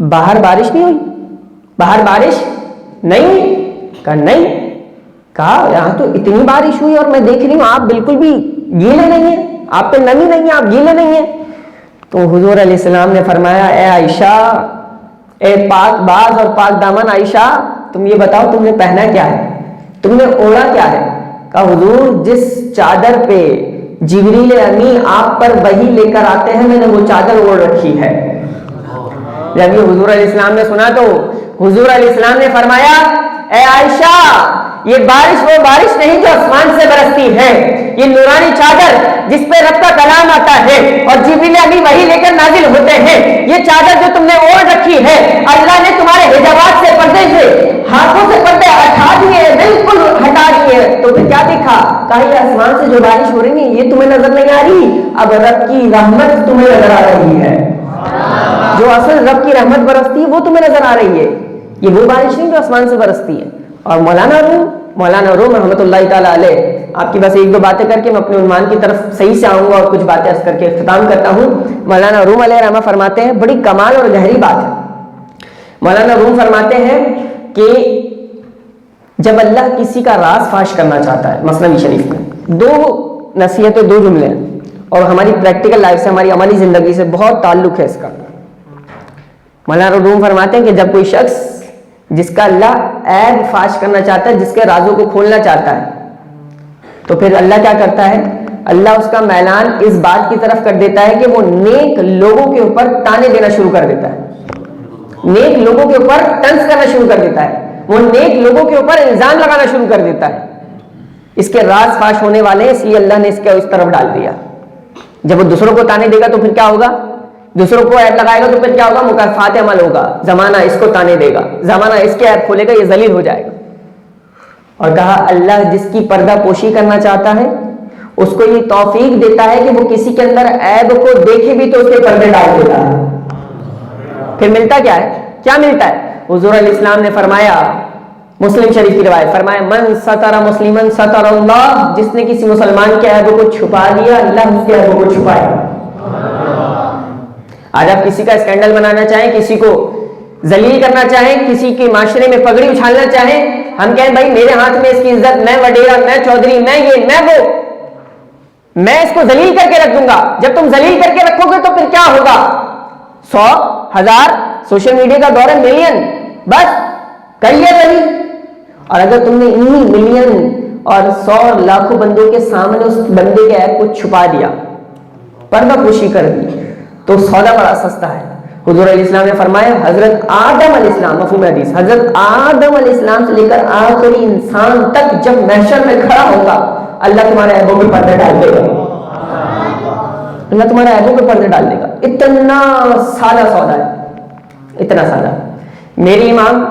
باہر بارش نہیں ہوئی؟ باہر بارش نہیں ہوئی؟ کہا نہیں. کہا یہاں تو اتنی بارش ہوئی اور میں دیکھ رہی ہوں آپ بالکل بھی گیلے نہیں ہیں، آپ پہ نمی نہیں ہے، آپ گیلے نہیں ہیں. تو حضور علیہ السلام نے فرمایا اے عائشہ، اے پاک باز اور پاک دامن عائشہ، تم یہ بتاؤ تم نے پہنا کیا ہے، تم نے اوڑھا کیا ہے؟ کہا حضور جس چادر پہ جبریل امین آپ پر وحی لے کر آتے ہیں میں نے وہ چادر اوڑھ رکھی ہے. جب یہ حضور علیہ السلام نے سنا تو حضور علیہ السلام نے فرمایا اے عائشہ، یہ بارش وہ بارش نہیں جو آسمان سے برستی ہے، یہ نورانی چادر جس پہ رب کا کلام آتا ہے اور جبریل امین وحی لے کر نازل ہوتے ہیں، یہ چادر جو تم نے اوڑھ رکھی ہے اللہ نے تمہارے حجابات سے، پردے سے، ہاتھوں سے پردے ہٹا دیے، بالکل ہٹا دیے. تو پھر کیا دیکھا؟ کہا یہ آسمان سے جو بارش ہو رہی ہے یہ تمہیں نظر نہیں آ رہی، اب رب کی رحمت تمہیں نظر آ رہی ہے. جو اصل رب کی رحمت برستی ہے وہ تمہیں نظر آ رہی ہے، یہ وہ بارش نہیں جو آسمان سے برستی ہے. اور مولانا روم مولانا روم رحمۃ اللہ تعالیٰ علیہ، آپ کی بس ایک دو باتیں کر کے میں اپنے عنوان کی طرف صحیح سے آؤں گا اور کچھ باتیں عرض کر کے اختتام کرتا ہوں۔ مولانا روم علیہ رحمہ فرماتے ہیں، بڑی کمال اور گہری بات ہے۔ مولانا روم فرماتے ہیں کہ جب اللہ کسی کا راز فاش کرنا چاہتا ہے، مثنوی شریف میں دو نصیحتیں، دو جملے ہیں، اور ہماری پریکٹیکل لائف سے، ہماری عملی زندگی سے بہت تعلق ہے اس کا۔ مولانا روم فرماتے ہیں کہ جب کوئی شخص جس کا اللہ عیب فاش کرنا چاہتا ہے، جس کے رازوں کو کھولنا چاہتا ہے، تو پھر اللہ کیا کرتا ہے؟ اللہ اس کا میلان اس بات کی طرف کر دیتا ہے کہ وہ نیک لوگوں کے اوپر تانے دینا شروع کر دیتا ہے، نیک لوگوں کے اوپر طنز کرنا شروع کر دیتا ہے، وہ نیک لوگوں کے اوپر الزام لگانا شروع کر دیتا ہے۔ اس کے راز فاش ہونے والے ہیں، اس لیے اللہ نے اس کو اس طرف ڈال دیا۔ جب وہ دوسروں کو تانے دے گا تو پھر کیا ہوگا؟ دوسروں کو عیب لگائے گا تو پھر کیا ہوگا؟ مکافات عمل ہوگا، زمانہ اس کو تانے دے گا، زمانہ اس کے عیب کھولے گا، یہ ذلیل ہو جائے گا۔ اور کہا اللہ جس کی پردہ پوشی کرنا چاہتا ہے اس کو یہ توفیق دیتا ہے کہ وہ کسی کے اندر عیب کو دیکھے بھی تو اس کے پردے ڈال دیتا ہے۔ پھر ملتا کیا ہے؟ کیا ملتا ہے؟ حضور علیہ السلام نے فرمایا، مسلم شریف کی روایت، فرمایا من ستر مسلمن ستر اللہ، جس نے کسی مسلمان کے عیب کو چھپا دیا اللہ اس کے عیب کو چھپائے گا۔ آج آپ کسی کا اسکینڈل بنانا چاہیں، کسی کو ذلیل کرنا چاہیں، کسی کے معاشرے میں پگڑی اچھالنا چاہیں، ہم کہیں بھائی میرے ہاتھ میں اس کی عزت، میں وڈیرا، میں چودھری، میں یہ، میں وہ، میں اس کو ذلیل کر کے رکھ دوں گا۔ جب تم ذلیل کر کے رکھو گے تو پھر کیا ہوگا؟ 100 1000 سوشل میڈیا کا دور ہے، ملین، بس کر لیا ذلیل۔ اور اگر تم نے انہی ملین اور 100 لاکھوں بندوں کے سامنے اس بندے کے عیب کو چھپا دیا، پردہ پوشی کر دی، تو سودا بڑا سستا ہے۔ حضور علیہ السلام نے فرمایا حضرت آدم علیہ السلام، مفہوم حدیث، حضرت آدم علیہ السلام سے لے کر آخری انسان تک جب محشر میں کھڑا ہوگا اللہ تمہارے عیبوں پہ پردے ڈال دے گا، اللہ تمہارے عیبوں پہ پردے ڈال دے گا۔ اتنا سادہ سودا ہے، اتنا سادہ۔ میری امام،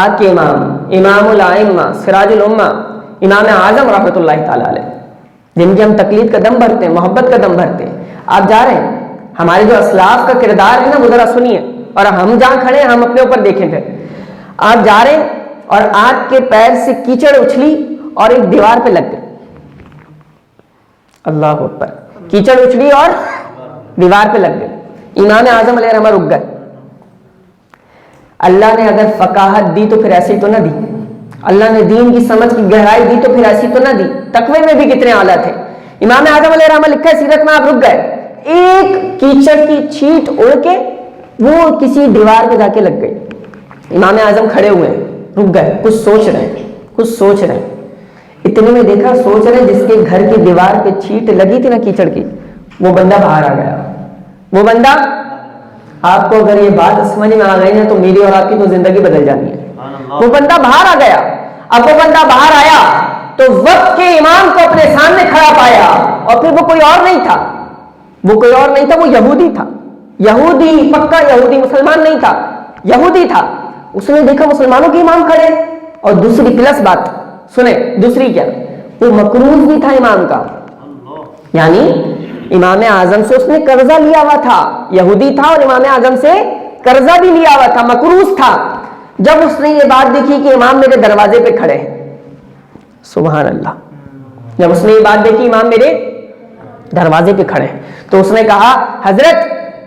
آپ کے امام، امام الائمہ، سراج الامہ، امام اعظم رحمۃ اللہ تعالی علیہ، جن کی ہم تقلید کا دم بھرتے ہیں، محبت کا دم بھرتے ہیں، آپ جا رہے ہیں، ہمارے جو اسلاف کا کردار ہے نا وہ ذرا سنیے، اور ہم جہاں کھڑے ہیں ہم اپنے اوپر دیکھیں۔ پھر آپ جا رہے ہیں اور آپ کے پیر سے کیچڑ اچھلی اور ایک دیوار پہ لگ گئی، اللہ اکبر، کیچڑ اچھلی اور دیوار پہ لگ گئی، امام اعظم علیہ رحمہ رک گئے۔ اللہ نے اگر فقاہت دی تو پھر ایسی تو نہ دی، اللہ نے دین کی سمجھ کی گہرائی دی تو پھر ایسی تو نہ دی، تقوی میں بھی کتنے اعلیٰ تھے۔ امام اعظم علیہ رحمہ لکھا ہے سیرت میں، آپ رک گئے، ایک کیچڑ کی چھینٹ اڑ کے وہ کسی دیوار پہ جا کے لگ گئی۔ امام اعظم کھڑے ہوئے ہیں، رک گئے، کچھ سوچ رہے ہیں، کچھ سوچ رہے ہیں۔ اتنے میں دیکھا سوچ رہے جس کے گھر کی دیوار پہ چھینٹ لگی تھی نا کیچڑ کی، وہ بندہ باہر آ گیا۔ وہ بندہ، آپ کو اگر یہ بات سمجھ میں آ گئی نا تو میری اور آپ کی تو زندگی بدل جانی ہے۔ وہ بندہ باہر آ گیا۔ اب وہ بندہ باہر آیا تو وقت کے امام کو اپنے سامنے کھڑا پایا، اور پھر وہ کوئی اور نہیں تھا، وہ کوئی اور نہیں تھا، وہ یہودی تھا، یہودی، پکا یہودی، مسلمان نہیں تھا، یہودی تھا۔ اس نے دیکھا مسلمانوں کے امام کھڑے، اور دوسری پلس بات سنیں، دوسری کیا، وہ مقروض بھی تھا امام کا، یعنی امام اعظم سے اس نے قرضہ لیا ہوا تھا، یہودی تھا اور امام اعظم سے قرضہ بھی لیا ہوا تھا، مقروض تھا۔ جب اس نے یہ بات دیکھی کہ امام میرے دروازے پہ کھڑے ہیں، سبحان اللہ، جب اس نے یہ بات دیکھی امام میرے دروازے پہ کھڑے ہیں، تو اس نے کہا حضرت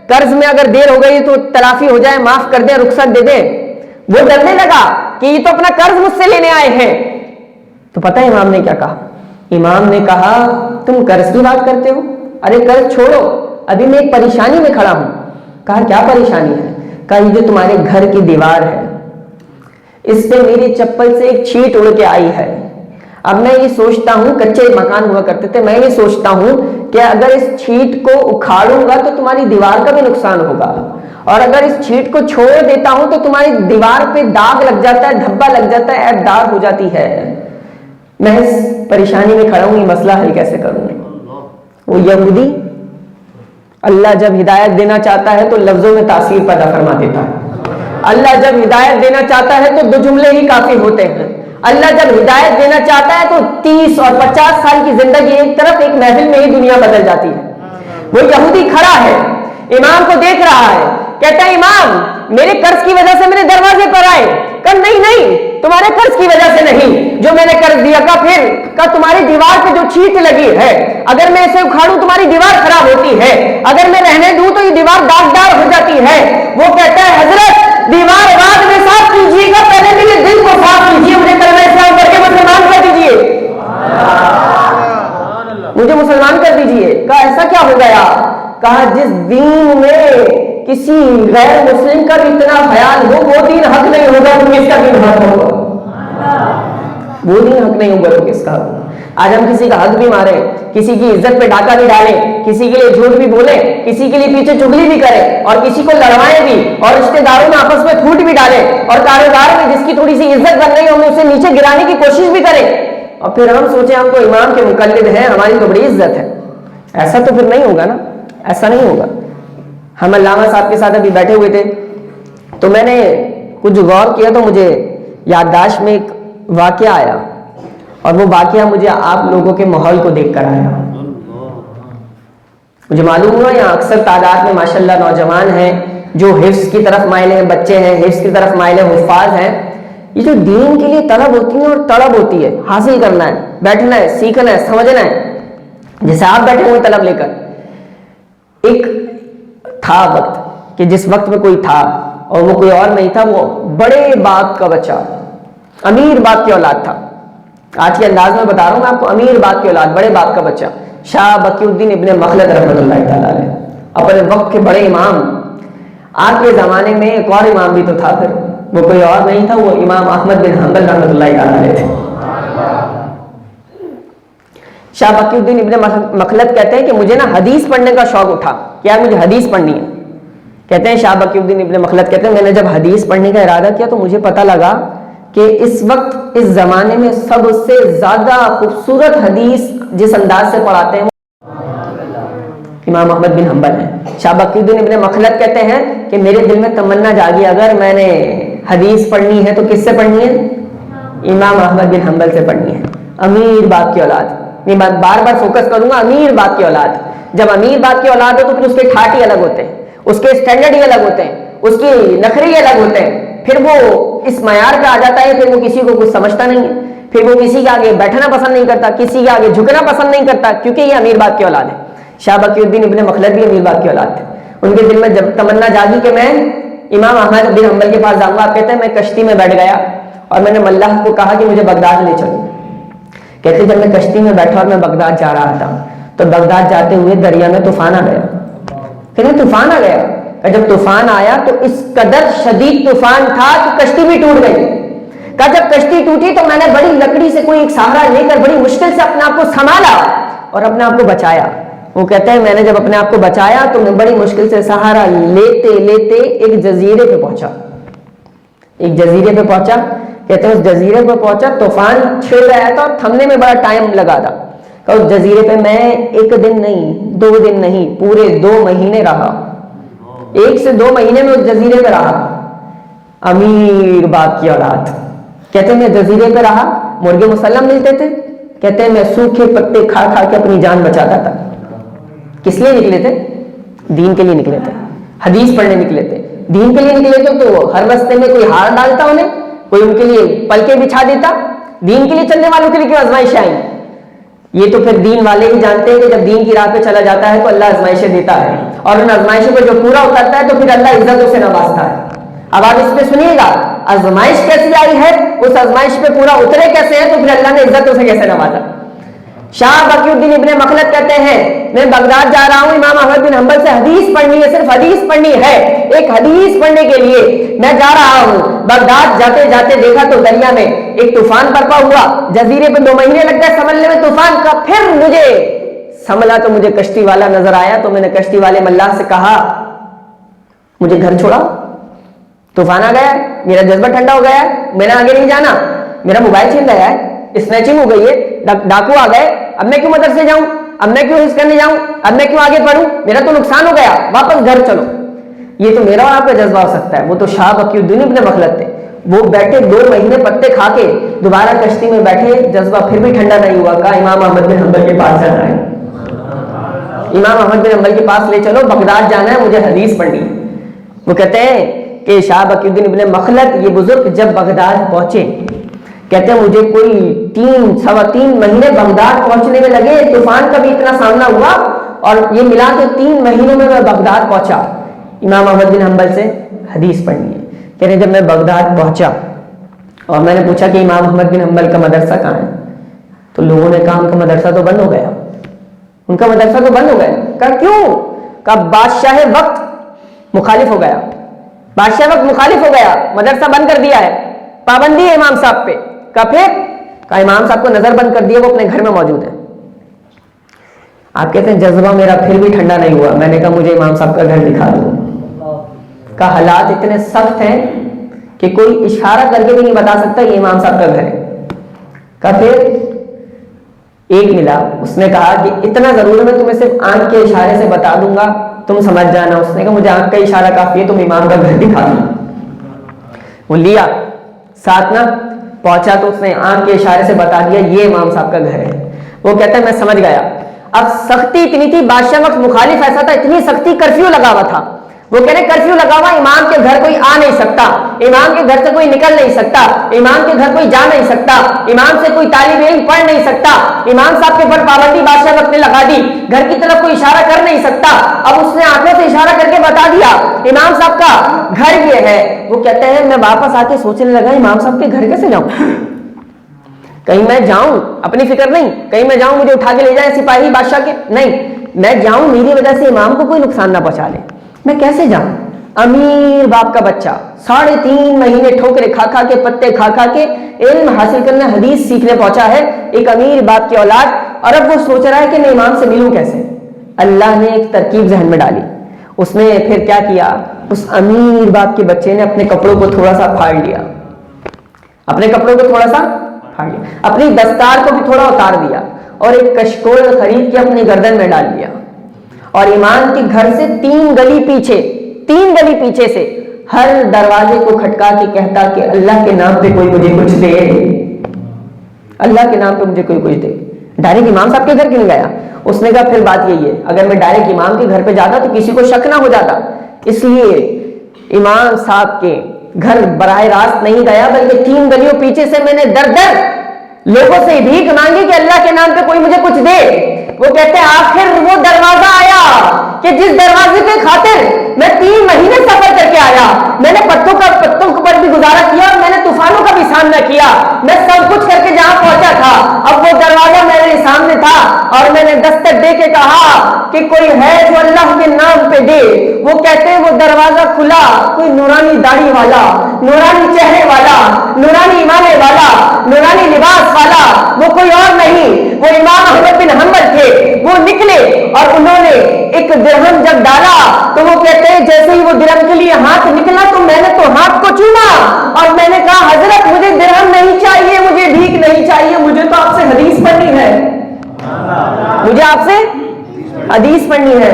قرض میں اگر دیر ہو گئی تو تلافی ہو جائے، معاف کر دیں، رخصت دے دیں۔ وہ ڈرنے لگا کہ یہ تو اپنا قرض مجھ سے لینے آئے ہیں۔ تو پتہ ہے امام نے کیا کہا؟ امام نے کہا تم قرض کی بات کرتے ہو، ارے قرض چھوڑو، ابھی میں ایک پریشانی میں کھڑا ہوں۔ کہا کیا پریشانی ہے؟ کہا یہ جو تمہارے گھر کی دیوار ہے اس پہ میری چپل سے ایک چھینٹ اڑ کے آئی ہے۔ اب میں یہ سوچتا ہوں، کچے مکان ہوا کرتے تھے، میں یہ سوچتا ہوں کہ اگر اس چھینٹ کو اکھاڑوں گا تو تمہاری دیوار کا بھی نقصان ہوگا، اور اگر اس چھینٹ کو چھوڑ دیتا ہوں تو تمہاری دیوار پہ داغ لگ جاتا ہے، دھبا لگ جاتا ہے، عیب دار ہو جاتی ہے۔ میں اس پریشانی میں کھڑا ہوں، یہ مسئلہ حل کیسے کروں؟ وہ یہودی اللہ جب ہدایت دینا چاہتا ہے تو لفظوں میں تاثیر پیدا فرما دیتا ہے۔ اللہ جب ہدایت دینا چاہتا ہے تو 2 جملے ہی کافی ہوتے ہیں۔ اللہ جب ہدایت دینا چاہتا ہے تو 30 اور 50 سال کی زندگی ایک طرف، ایک محفل میں ہی دنیا بدل جاتی ہے۔ وہ یہودی کھڑا ہے، امام کو دیکھ رہا ہے، کہتا ہے امام میرے قرض کی وجہ سے میرے دروازے پر آئے۔ کہا نہیں نہیں، تمہارے قرض کی وجہ سے نہیں جو میں نے قرض دیا کا پھر کا تمہاری دیوار پہ جو چھیٹ لگی ہے اگر میں اسے اکھاڑوں تمہاری دیوار خراب ہوتی ہے, اگر میں رہنے دوں تو یہ دیوار داغدار ہو جاتی ہے. وہ کہتا ہے حضرت دیوار بعد میں صاف کیجیے گا, پہلے میرے دل کو صاف کیجیے, مجھے کلمہ اسلام کر کے مسلمان کر دیجیے, مجھے مسلمان کر دیجیے. کہا ایسا کیا ہو گیا؟ کہا جس دین میں کسی غیر مسلم کا بھی اتنا خیال ہو وہ دین حق نہیں ہوگا تو کس کا دین حق ہوگا؟ وہ دین حق نہیں ہوگا تو کس کا ہوگا؟ آج ہم کسی کا حق بھی مارے, کسی کی عزت پہ ڈاکہ بھی ڈالیں, کسی کے لیے جھوٹ بھی بولیں, کسی کے لیے پیچھے چگلی بھی کریں اور کسی کو لڑوائیں بھی اور رشتے داروں میں آپس میں پھوٹ بھی ڈالیں اور کاروبار میں جس کی تھوڑی سی عزت بن رہی ہو ہم اسے نیچے گرانے کی کوشش بھی کریں اور پھر ہم سوچیں ہم تو امام کے مقلد ہیں, ہماری تو بڑی عزت ہے. ایسا تو پھر نہیں ہوگا نا, ایسا نہیں ہوگا. ہم علامہ صاحب کے ساتھ ابھی بیٹھے ہوئے تھے تو میں نے کچھ غور کیا تو مجھے یادداشت میں ایک واقعہ آیا اور وہ واقعہ مجھے آپ لوگوں کے ماحول کو دیکھ کر آیا. مجھے معلوم ہوا یہاں اکثر تعداد میں ماشاءاللہ نوجوان ہیں جو حفظ کی طرف مائل ہیں, بچے ہیں حفظ کی طرف مائل ہیں, حفاظ ہیں. یہ جو دین کے لیے طلب ہوتی ہے اور طلب ہوتی ہے, حاصل کرنا ہے, بیٹھنا ہے, سیکھنا ہے, سمجھنا ہے, جیسے آپ بیٹھے ہوئے طلب لے کر. ایک تھا وقت کہ جس وقت میں کوئی تھا اور وہ کوئی اور نہیں تھا, وہ بڑے باپ کا بچہ, امیر باپ کی اولاد تھا. آج کے انداز میں بتا رہا ہوں میں آپ کو, امیر باپ کی اولاد, بڑے باپ کا بچہ, شاہ بقی الدین ابن مخلد رحمۃ اللہ تعالیٰ علیہ, اپنے وقت کے بڑے امام. آپ کے زمانے میں ایک اور امام بھی تو تھا, پھر وہ کوئی اور نہیں تھا, وہ امام احمد بن حنبل رحمۃ اللہ تعالیٰ علیہ تھے. شاہ بقی الدین ابن مخلد کہتے ہیں کہ مجھے نا حدیث پڑھنے کا شوق اٹھا کہ یار مجھے حدیث پڑھنی ہے. کہتے ہیں شاہ بقی الدین ابن مخلد کہتے ہیں میں نے جب حدیث پڑھنے کا ارادہ کیا تو مجھے پتہ لگا کہ اس وقت اس زمانے میں سب سے زیادہ خوبصورت حدیث جس انداز سے پڑھاتے ہیں امام احمد بن حنبل ہیں. شاہ بقی الدین ابن مخلد کہتے ہیں کہ میرے دل میں تمنا جاگی اگر میں نے حدیث پڑھنی ہے تو کس سے پڑھنی ہے؟ امام احمد بن حنبل سے پڑھنی ہے. امیر باپ کی اولاد, میں بار بار فوکس کروں گا, امیر باپ کی اولاد. جب امیر باپ کی اولاد ہو تو پھر اس کے ٹھاٹ ہی الگ ہوتے ہیں, اس کے اسٹینڈرڈ ہی الگ ہوتے ہیں, اس کی نخرے ہی الگ ہوتے ہیں. پھر وہ اس معیار پہ آ جاتا ہے, پھر وہ کسی کو کچھ سمجھتا نہیں ہے, پھر وہ کسی کے آگے بیٹھنا پسند نہیں کرتا, کسی کے آگے جھکنا پسند نہیں کرتا, کیونکہ یہ امیر باپ کی اولاد ہے. شاہ بقی الدین ابن مخلد بھی امیر باپ کی اولاد تھے. ان کے دل میں جب تمنا جاگی کہ میں امام احمد بن حنبل کے پاس جاؤں گا. آپ کہتے ہیں میں کشتی میں بیٹھ گیا اور میں نے ملاح کو کہا کہ مجھے بغداد لے چلو. کہتے جب میں کشتی میں بیٹھا اور میں بغداد جا رہا تھا تو بغداد جاتے ہوئے دریا میں طوفان آ گیا. کہتے طوفان آ گیا. جب طوفان آیا تو اس قدر شدید طوفان تھا کہ کشتی بھی ٹوٹ گئی. کہا جب کشتی ٹوٹی تو میں نے بڑی لکڑی سے کوئی ایک سہارا لے کر بڑی مشکل سے اپنے آپ کو سنبھالا اور اپنے آپ کو بچایا. وہ کہتے ہیں میں نے جب اپنے آپ کو بچایا تو میں بڑی مشکل سے سہارا لیتے لیتے ایک جزیرے پہ پہنچا. ایک جزیرے پہ پہنچا. کہتے ہیں اس جزیرے پہ پہنچا, طوفان چھڑ رہا تھا اور تھمنے میں بڑا ٹائم لگا تھا. کہ اس جزیرے پہ میں ایک دن نہیں, 2 دن نہیں, پورے 2 مہینے رہا. 1 سے 2 مہینے میں اس جزیرے پہ رہا. امیر باپ کی اولاد. کہتے ہیں میں جزیرے پہ رہا, مرغے مسلم ملتے تھے. کہتے ہیں میں سوکھے پتے کھا کھا کے اپنی جان بچاتا تھا. کس لیے نکلے تھے؟ دین کے لیے نکلے تھے, حدیث پڑھنے نکلے تھے. دین کے لیے نکلے تھے تو ہر راستے میں کوئی ہار ڈالتا انہیں, کوئی ان کے لیے پلکیں بچھا دیتا. دین کے لیے چلنے والوں کے لیے کیوں آزمائشیں آئیں؟ یہ تو پھر دین والے ہی جانتے ہیں کہ جب دین کی راہ پہ چلا جاتا ہے تو اللہ آزمائشیں دیتا ہے اور ان آزمائشوں کو جو پورا اترتا ہے تو پھر اللہ عزتوں سے نوازتا ہے. اب آپ اس پہ سنیے گا, آزمائش کیسی آئی ہے, اس آزمائش پہ پورا اترے کیسے ہیں, تو پھر اللہ نے عزتوں سے کیسے نوازا. شاہ بقی الدین ابن مخلد کہتے ہیں میں بغداد جا رہا ہوں, امام احمد بن حنبل سے حدیث پڑھنی ہے, صرف حدیث پڑھنی ہے. ایک حدیث پڑھنے کے لیے میں جا رہا ہوں. بغداد جاتے جاتے دیکھا تو دریا میں ایک طوفان برپا ہوا. جزیرے پہ 2 مہینے لگ گئے سنبھلنے میں طوفان کا. پھر مجھے سنبھلا تو مجھے کشتی والا نظر آیا, تو میں نے کشتی والے ملاح سے کہا مجھے گھر چھوڑا, طوفان آ گیا, میرا جذبہ ٹھنڈا ہو گیا, میں نے آگے نہیں جانا, میرا موبائل چھین گیا ہے, اسنیچنگ ہو گئی ہے, ڈاکو آ گئے, اب میں کیوں مدرسے جاؤں, اب میں کیوں حفظ کرنے جاؤں, اب میں کیوں آگے پڑھوں, میرا تو نقصان ہو گیا, واپس گھر چلو. یہ تو میرا اور آپ کا جذبہ ہو سکتا ہے. وہ تو شاہ بقی الدین ابن مخلد تھے, وہ بیٹھے 2 مہینے پتے کھا کے دوبارہ کشتی میں بیٹھے, جذبہ پھر بھی ٹھنڈا نہیں ہوا. کہا امام احمد بن حنبل کے پاس جانا ہے, امام احمد بن حنبل کے پاس لے چلو, بغداد جانا ہے, مجھے حدیث پڑھنی ہے. وہ کہتے ہیں کہ شاہ بقی الدین ابن مخلد یہ بزرگ جب بغداد پہنچے، کہتے ہیں مجھے کوئی 3 مہینے بغداد پہنچنے میں لگے، طوفان کا بھی اتنا سامنا ہوا، اور یہ ملا کے 3 مہینوں میں بغداد پہنچا امام احمد بن حنبل سے حدیث پڑھنی ہے۔ کہتے ہیں جب میں بغداد پہنچا اور میں نے پوچھا کہ امام احمد بن حنبل کا مدرسہ کہاں ہے، تو لوگوں نے کہا ان کا مدرسہ تو بند ہو گیا، ان کا مدرسہ تو بند ہو گیا۔ کہا کیوں؟ کہا بادشاہ وقت مخالف ہو گیا، بادشاہ وقت مخالف ہو گیا، مدرسہ بند کر دیا ہے، پابندی ہے امام صاحب پہ۔ کہا پھر؟ کہا امام صاحب کو نظر بند کر دیا، وہ اپنے گھر میں موجود ہے۔ آپ کہتے ہیں جذبہ میرا پھر بھی ٹھنڈا نہیں ہوا، میں نے کہا مجھے امام صاحب کا گھر دکھا دو۔ کہا حالات اتنے سخت ہیں کہ کوئی اشارہ کر کے بھی نہیں بتا سکتا یہ امام صاحب کا گھر ہے۔ کہا پھر؟ ایک ملا، اس نے کہا کہ اتنا ضرور میں تمہیں صرف آنکھ کے اشارے سے بتا دوں گا، تم سمجھ جانا۔ اس نے کہا مجھے آنکھ کا اشارہ کافی ہے، تم امام کا گھر دکھا دو۔ وہ لیا ساتھ نہ پہنچا تو اس نے آنکھ کے اشارے سے بتا دیا یہ امام صاحب کا گھر ہے۔ وہ کہتا ہے میں سمجھ گیا۔ اب سختی اتنی تھی، بادشاہ وقت مخالف ایسا تھا، اتنی سختی، کرفیو لگا ہوا تھا۔ وہ کہہ رہے کرفیو لگا ہوا، امام کے گھر کوئی آ نہیں سکتا، امام کے گھر سے کوئی نکل نہیں سکتا، امام کے گھر کوئی جا نہیں سکتا، امام سے کوئی طالب علم پڑھ نہیں سکتا، امام صاحب کے اوپر پابندی بادشاہ وقت نے لگا دی، گھر کی طرف کوئی اشارہ کر نہیں سکتا۔ اب اس نے آنکھوں سے اشارہ کر کے بتا دیا امام صاحب کا گھر یہ ہے۔ وہ کہتے ہیں میں واپس آ کے سوچنے لگا امام صاحب کے گھر کیسے جاؤں، کہیں میں جاؤں، اپنی فکر نہیں، کہیں میں جاؤں مجھے اٹھا کے لے جائیں سپاہی بادشاہ کے، نہیں، میں جاؤں میری وجہ سے امام کو کوئی نقصان نہ پہنچا لے، میں کیسے جاؤں؟ امیر باپ کا بچہ 3.5 مہینے ٹھوکرے کھا کھا کے، پتے کھا کھا کے علم حاصل کرنے، حدیث سیکھنے پہنچا ہے، ایک امیر باپ کی اولاد، اور اب وہ سوچ رہا ہے کہ میں امام سے ملوں کیسے۔ اللہ نے ایک ترکیب ذہن میں ڈالی، اس نے پھر کیا کیا، اس امیر باپ کے بچے نے اپنے کپڑوں کو تھوڑا سا پھاڑ لیا، اپنے کپڑوں کو تھوڑا سا پھاڑ لیا، اپنی دستار کو بھی تھوڑا اتار دیا، اور ایک کشکول خرید کے اپنی گردن میں ڈال دیا، اور امام کے گھر سے 3 گلی پیچھے سے ہر دروازے کو کھٹکا کے کہتا کہ اللہ کے نام پہ کوئی مجھے کچھ دے، اللہ کے نام پہ مجھے کوئی کچھ دے۔ ڈائریکٹ امام صاحب کے گھر کیوں گیا؟ اس نے کہا پھر بات یہی ہے، اگر میں ڈائریکٹ امام کے گھر پہ جاتا تو کسی کو شک نہ ہو جاتا، اس لیے امام صاحب کے گھر براہ راست نہیں گیا، بلکہ 3 گلیوں پیچھے سے میں نے در در لوگوں سے بھیک مانگی کہ اللہ کے نام پہ کوئی مجھے کچھ دے۔ وہ کہتے ہیں آخر وہ دروازہ آیا کہ جس دروازے کے خاطر میں 3 مہینے سفر کر کے آیا، میں نے پتوں پر بھی گزارا کیا، اور میں نے طوفانوں کا بھی سامنا کیا، میں سب کچھ کر کے جہاں پہنچا تھا، اب وہ دروازہ میرے سامنے تھا، اور میں نے دستک دے کے کہا کہ کوئی ہے جو اللہ کے نام پہ دے۔ وہ کہتے ہیں وہ دروازہ کھلا، کوئی نورانی داڑھی والا، نورانی چہرے والا، نورانی امامے والا، نورانی لباس والا، وہ کوئی اور نہیں، وہ امام احمد بن حنبل تھے۔ وہ نکلے اور انہوں نے ایک درہم جب ڈالا تو وہ کہتے ہیں جیسے ہی وہ درہم کے لیے ہاتھ نکلا تو میں نے تو ہاتھ کو چوما، اور میں نے کہا حضرت مجھے درہم نہیں چاہیے، مجھے بھیک نہیں چاہیے، مجھے تو آپ سے حدیث پڑھنی ہے، مجھے آپ سے حدیث پڑھنی ہے۔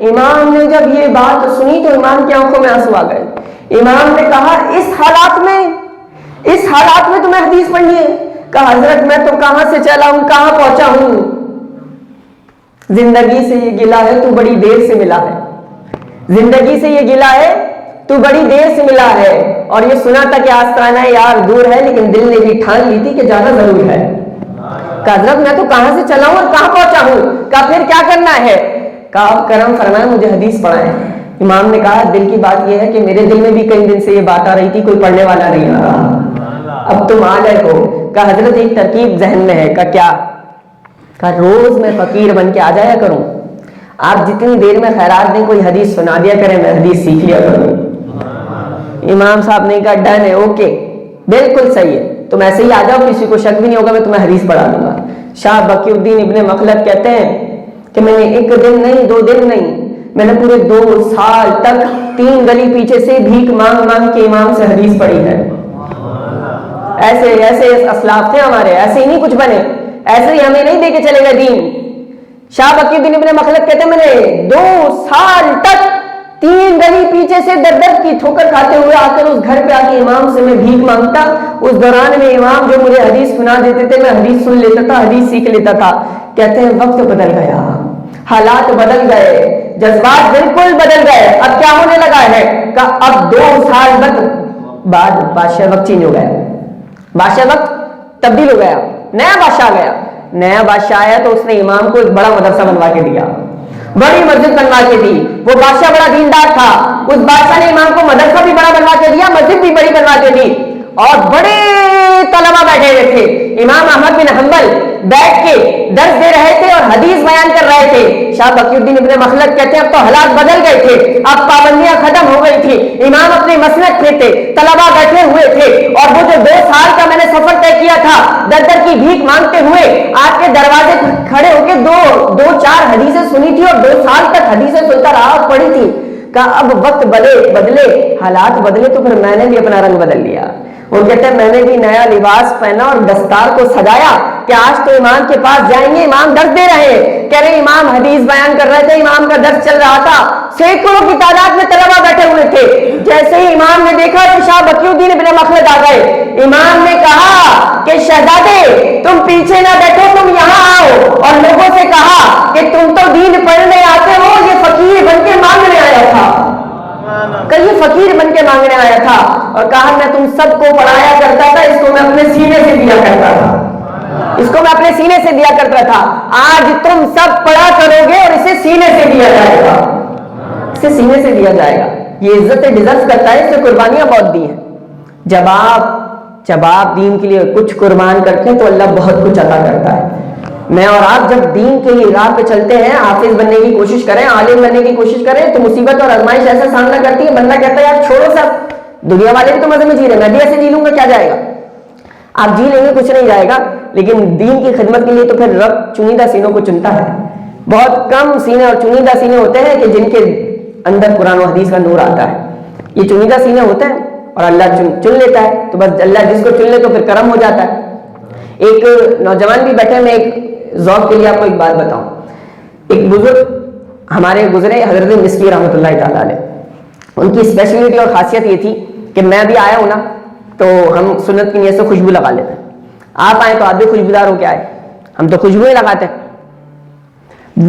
امام نے جب یہ بات سنی تو امام کی آنکھوں میں آنسو آ گئے۔ امام نے کہا اس حالات میں تمہیں حدیث پڑھنی ہے؟ کہا حضرت میں تو کہاں سے چلا ہوں، کہاں پہنچا ہوں، زندگی سے یہ گلہ ہے تو بڑی دیر سے ملا ہے، زندگی سے یہ گلہ ہے تو بڑی دیر سے ملا ہے، اور یہ سنا تھا کہ آستانہ یار دور ہے، لیکن دل نے بھی ٹھان لی تھی کہ جانا ضرور ہے۔ کہا حضرت میں تو کہاں سے چلا ہوں اور کہاں پہنچا ہوں؟ کہا پھر کیا کرنا ہے؟ کہا آپ کرم فرمائیں مجھے حدیث پڑھائیں۔ امام نے کہا دل کی بات یہ ہے کہ میرے دل میں بھی کئی دن سے یہ بات آ رہی تھی، کوئی پڑھنے والا نہیں آ رہا، اب تم آ گئے ہو۔ کہا حضرت ایک ترکیب ذہن میں ہے۔ کہا کیا؟ کہا روز میں فقیر بن کے آ جایا کروں، آپ جتنی دیر میں خیرات دیں کوئی حدیث سنا دیا کریں، میں حدیث سیکھ لیا کروں۔ امام صاحب نے کہا ڈن ہے، اوکے، بالکل صحیح ہے، تم ایسے ہی آ جاؤ، کسی کو شک بھی نہیں ہوگا، میں تمہیں حدیث پڑھا دوں گا۔ شاہ بقی الدین ابن مخلد کہتے ہیں کہ میں نے 1 دن نہیں 2 دن نہیں، میں نے پورے 2 سال تک 3 گلی پیچھے سے بھیک مانگ مانگ کے امام سے حدیث پڑھی ہے۔ ایسے اسلاف تھے ہمارے، ایسے ہی نہیں کچھ بنے، ایسے ہی ہمیں نہیں دے کے چلے گا دین۔ شاہ بقی الدین ابن مخلد کہتے ہیں میں نے 2 سال تک 3 گلی پیچھے سے در در کی ٹھوکر کھاتے ہوئے آ کر اس گھر پہ آ کے امام سے میں بھیک مانگتا، اس دوران میں امام جو مجھے حدیث سنا دیتے تھے میں حدیث سن لیتا تھا، حدیث سیکھ لیتا تھا۔ کہتے ہیں وقت بدل گیا، حالات بدل گئے، جذبات بالکل بدل گئے. اب کیا ہونے لگا ہے کہ اب 2 سال بعد بادشاہ وقت چینج ہو گیا, بادشاہ وقت تبدیل ہو گیا, نیا بادشاہ گیا. نیا بادشاہ آیا تو اس نے امام کو ایک بڑا مدرسہ بنوا کے دیا, بڑی مسجد بنوا کے دی. وہ بادشاہ بڑا دیندار تھا, اس بادشاہ نے امام کو مدرسہ بھی بڑا بنوا کے دیا, مسجد بھی بڑی بنوا کے دی, اور بڑے طلبہ بیٹھے ہوئے تھے. امام احمد بن حنبل بیٹھ کے درس دے رہے تھے اور حدیث بیان کر رہے تھے. شاہ بقی الدین ابن مخلد کہتے ہیں اب تو حالات بدل گئے تھے, اب پابندیاں ختم ہو گئی تھی, امام اپنے مسند پہ تھے, طلبہ بیٹھے ہوئے تھے, اور وہ جو 2 سال کا میں نے سفر طے کیا تھا در در کی بھیک مانگتے ہوئے آپ کے دروازے کھڑے ہو کے 2-4 حدیثیں سنی تھی اور 2 سال تک حدیثیں سنتا رہا, پڑھی تھی. کہا اب وقت بدلے, حالات بدلے, تو پھر میں نے بھی اپنا رنگ بدل لیا. وہ کہتے ہیں میں نے بھی نیا لباس پہنا اور دستار کو سجایا کہ آج تو امام کے پاس جائیں گے, امام درس دے رہے ہیں. کہہ رہے امام حدیث بیان کر رہے تھے, امام کا درس چل رہا تھا, سینکڑوں کی تعداد میں طلبہ بیٹھے ہوئے تھے. جیسے ہی امام نے دیکھا کہ شاہ بقی الدین ابن مخلد آ گئے, امام نے کہا کہ شہزادے تم پیچھے نہ بیٹھو, تم یہاں آؤ, اور لوگوں سے کہا کہ تم تو دین پڑھنے آتے ہو, یہ فقیر بن کے مانگنے آیا تھا, کہ یہ فقیر بن کے مانگنے آیا تھا. اور کہا میں تم سب کو پڑھایا کرتا تھا, اس کو میں اپنے سینے سے دیا کرتا تھا, اس کو میں اپنے سینے سے دیا کرتا تھا. آج تم سب پڑھا کرو گے اور اسے سینے سے دیا جائے گا, اسے سینے سے دیا جائے گا. یہ عزت ڈیزرو کرتا ہے, اس نے قربانیاں بہت دی ہیں. جب آپ دین کے لیے کچھ قربان کرتے ہیں تو اللہ بہت کچھ عطا کرتا ہے. میں اور آپ جب دین کے لیے راہ پہ چلتے ہیں, حافظ بننے کی کوشش کریں, عالم بننے کی کوشش کریں, تو مصیبت اور آزمائش ایسا سامنا کرتی ہے, بندہ کہتا ہے یار چھوڑو سب, دنیا والے بھی تو مزے میں جی رہے, میں بھی ایسے جی لوں گا, کیا جائے گا. آپ جی لیں گے کچھ نہیں جائے گا, لیکن دین کی خدمت کے لیے تو پھر رب چنیدہ سینوں کو چنتا ہے. بہت کم سینے اور چنیدہ سینے ہوتے ہیں کہ جن کے اندر قرآن و حدیث کا نور آتا ہے. یہ چنیدہ سینے ہوتے ہیں اور اللہ چن لیتا ہے, تو بس اللہ جس کو چن لے تو پھر کرم ہو جاتا ہے. ایک نوجوان بھی بیٹھے, میں ایک ذوق کے لیے آپ کو ایک بات بتاؤں. ایک بزرگ ہمارے گزرے, حضرت مسکی رحمۃ اللہ تعالیٰ علیہ, ان کی اسپیشلٹی اور خاصیت یہ تھی کہ میں بھی آیا ہوں نا تو ہم سنت کی نیت سے خوشبو لگا لیتے ہیں. آپ آئے تو آپ بھی خوشبودار ہو کے آئے, ہم تو خوشبوئیں لگاتے ہیں.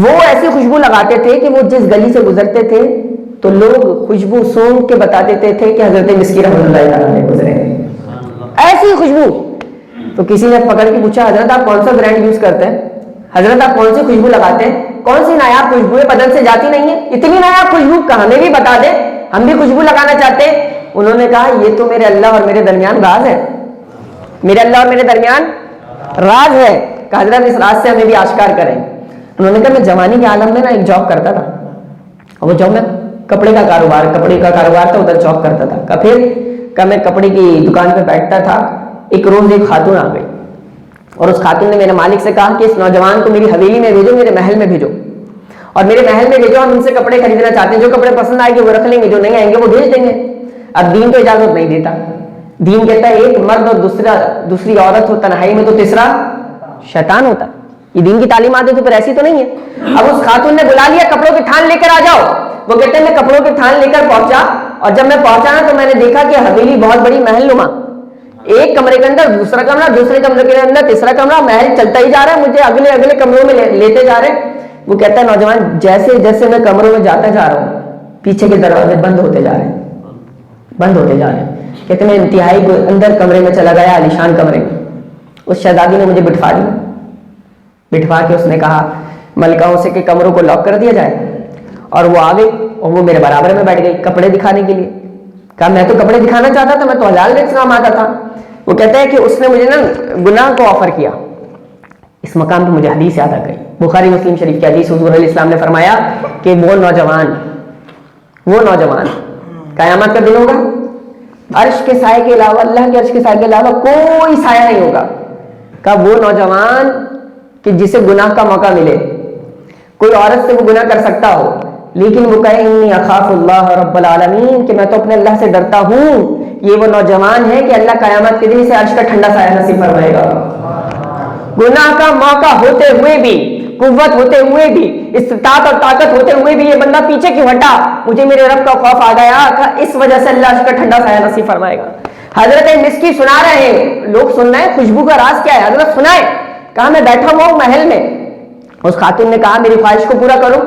وہ ایسی خوشبو لگاتے تھے کہ وہ جس گلی سے گزرتے تھے تو لوگ خوشبو سونگ کے بتا دیتے تھے کہ حضرت مسکی رحمۃ اللہ تعالیٰ علیہ گزرے, ایسی خوشبو. تو کسی نے پکڑ کے پوچھا حضرت آپ کون سا برانڈ یوز کرتے ہیں, حضرت آپ کون سی خوشبو لگاتے ہیں, کون سی نایاب خوشبو بدن سے جاتی نہیں ہے, اتنی نایاب خوشبو کا ہمیں بھی بتا دیں, ہم بھی خوشبو لگانا چاہتے ہیں. انہوں نے کہا یہ تو میرے اللہ اور میرے درمیان راز ہے, میرے اللہ اور میرے درمیان راز ہے, کہ حضرت اس راز سے ہمیں بھی آشکار کریں. انہوں نے کہا میں جوانی کے عالم میں نا ایک جاب کرتا تھا, اور وہ جاب میں کپڑے کا کاروبار تھا, ادھر جاب کرتا تھا. کہ پھر کہ میں کپڑے کی دکان پہ بیٹھتا تھا, ایک روز ایک خاتون آ گئی, اور اس خاتون نے میرے مالک سے کہا کہ اس نوجوان کو میری حویلی میں بھیجو, میرے محل میں بھیجو, اور میرے محل میں بھیجو, ہم ان سے کپڑے خریدنا چاہتے ہیں, جو کپڑے پسند آئے گے وہ رکھ لیں گے, جو نہیں آئیں گے وہ بھیج دیں گے. اب دین تو اجازت نہیں دیتا, دین کہتا ہے ایک مرد اور دوسری عورت ہو تنہائی میں تو تیسرا شیطان ہوتا. یہ دین کی تعلیمات ہے تو پھر ایسی تو نہیں ہے. اب اس خاتون نے بلا لیا, کپڑوں کی تھان لے کر آ جاؤ. وہ کہتے ہیں میں کپڑوں کی تھان لے کر پہنچا, اور جب میں پہنچا نا تو میں نے دیکھا کہ حویلی بہت بڑی محل نما, ایک کمرے کے اندر دوسرا کمرہ, دوسرے کمرے کے اندر تیسرا کمرہ, محل چلتا ہی جا رہا ہے, مجھے اگلے کمروں میں لیتے جا رہے ہیں. وہ کہتا ہے نوجوان جیسے جیسے میں کمروں میں جاتا جا رہا ہوں پیچھے کے دروازے بند ہوتے جا رہے ہیں. کہتے میں انتہائی اندر کمرے میں چلا گیا, عالیشان کمرے میں. اس شہزادی نے مجھے بٹھوا کے اس نے کہا ملکاؤں سے کہ کمروں کو لاک کر دیا جائے, اور وہ آ گئی اور وہ میرے برابر میں بیٹھ گئی کپڑے دکھانے کے لیے. کہا میں تو کپڑے دکھانا چاہتا تھا, میں تو حلال رزق کماتا تھا. وہ کہتا ہے کہ اس نے مجھے نا گناہ کو آفر کیا. اس مقام پہ مجھے حدیث یاد آ گئی, بخاری مسلم شریف کی حدیث. حضور علیہ السلام نے فرمایا کہ وہ نوجوان قیامت کا دن ہوگا, عرش کے سائے کے علاوہ, اللہ کے عرش کے سائے کے علاوہ کوئی سایہ نہیں ہوگا. کہ وہ نوجوان کہ جسے گناہ کا موقع ملے, کوئی عورت سے وہ گناہ کر سکتا ہو, لیکن وہ کہے انی اخاف اللہ رب العالمین, کہ میں تو اپنے اللہ سے ڈرتا ہوں. یہ وہ نوجوان ہے کہ اللہ قیامت کے دن سے عرش کا ٹھنڈا سایہ نصیب فرمائے گا. گناہ کا موقع ہوتے ہوئے بھی, قوت ہوتے ہوئے بھی, استطاعت اور طاقت ہوتے ہوئے بھی یہ بندہ پیچھے کیوں ہٹا؟ مجھے میرے رب کا خوف آ گیا, اس وجہ سے اللہ عرش کا ٹھنڈا سایہ نصیب فرمائے گا. حضرت مسکی سنا رہے ہیں, لوگ سن رہے ہیں, خوشبو کا راز کیا ہے حضرت سنائے. کہا میں بیٹھا ہوا ہوں محل میں. اس خاتون نے کہا میری خواہش کو پورا کرو.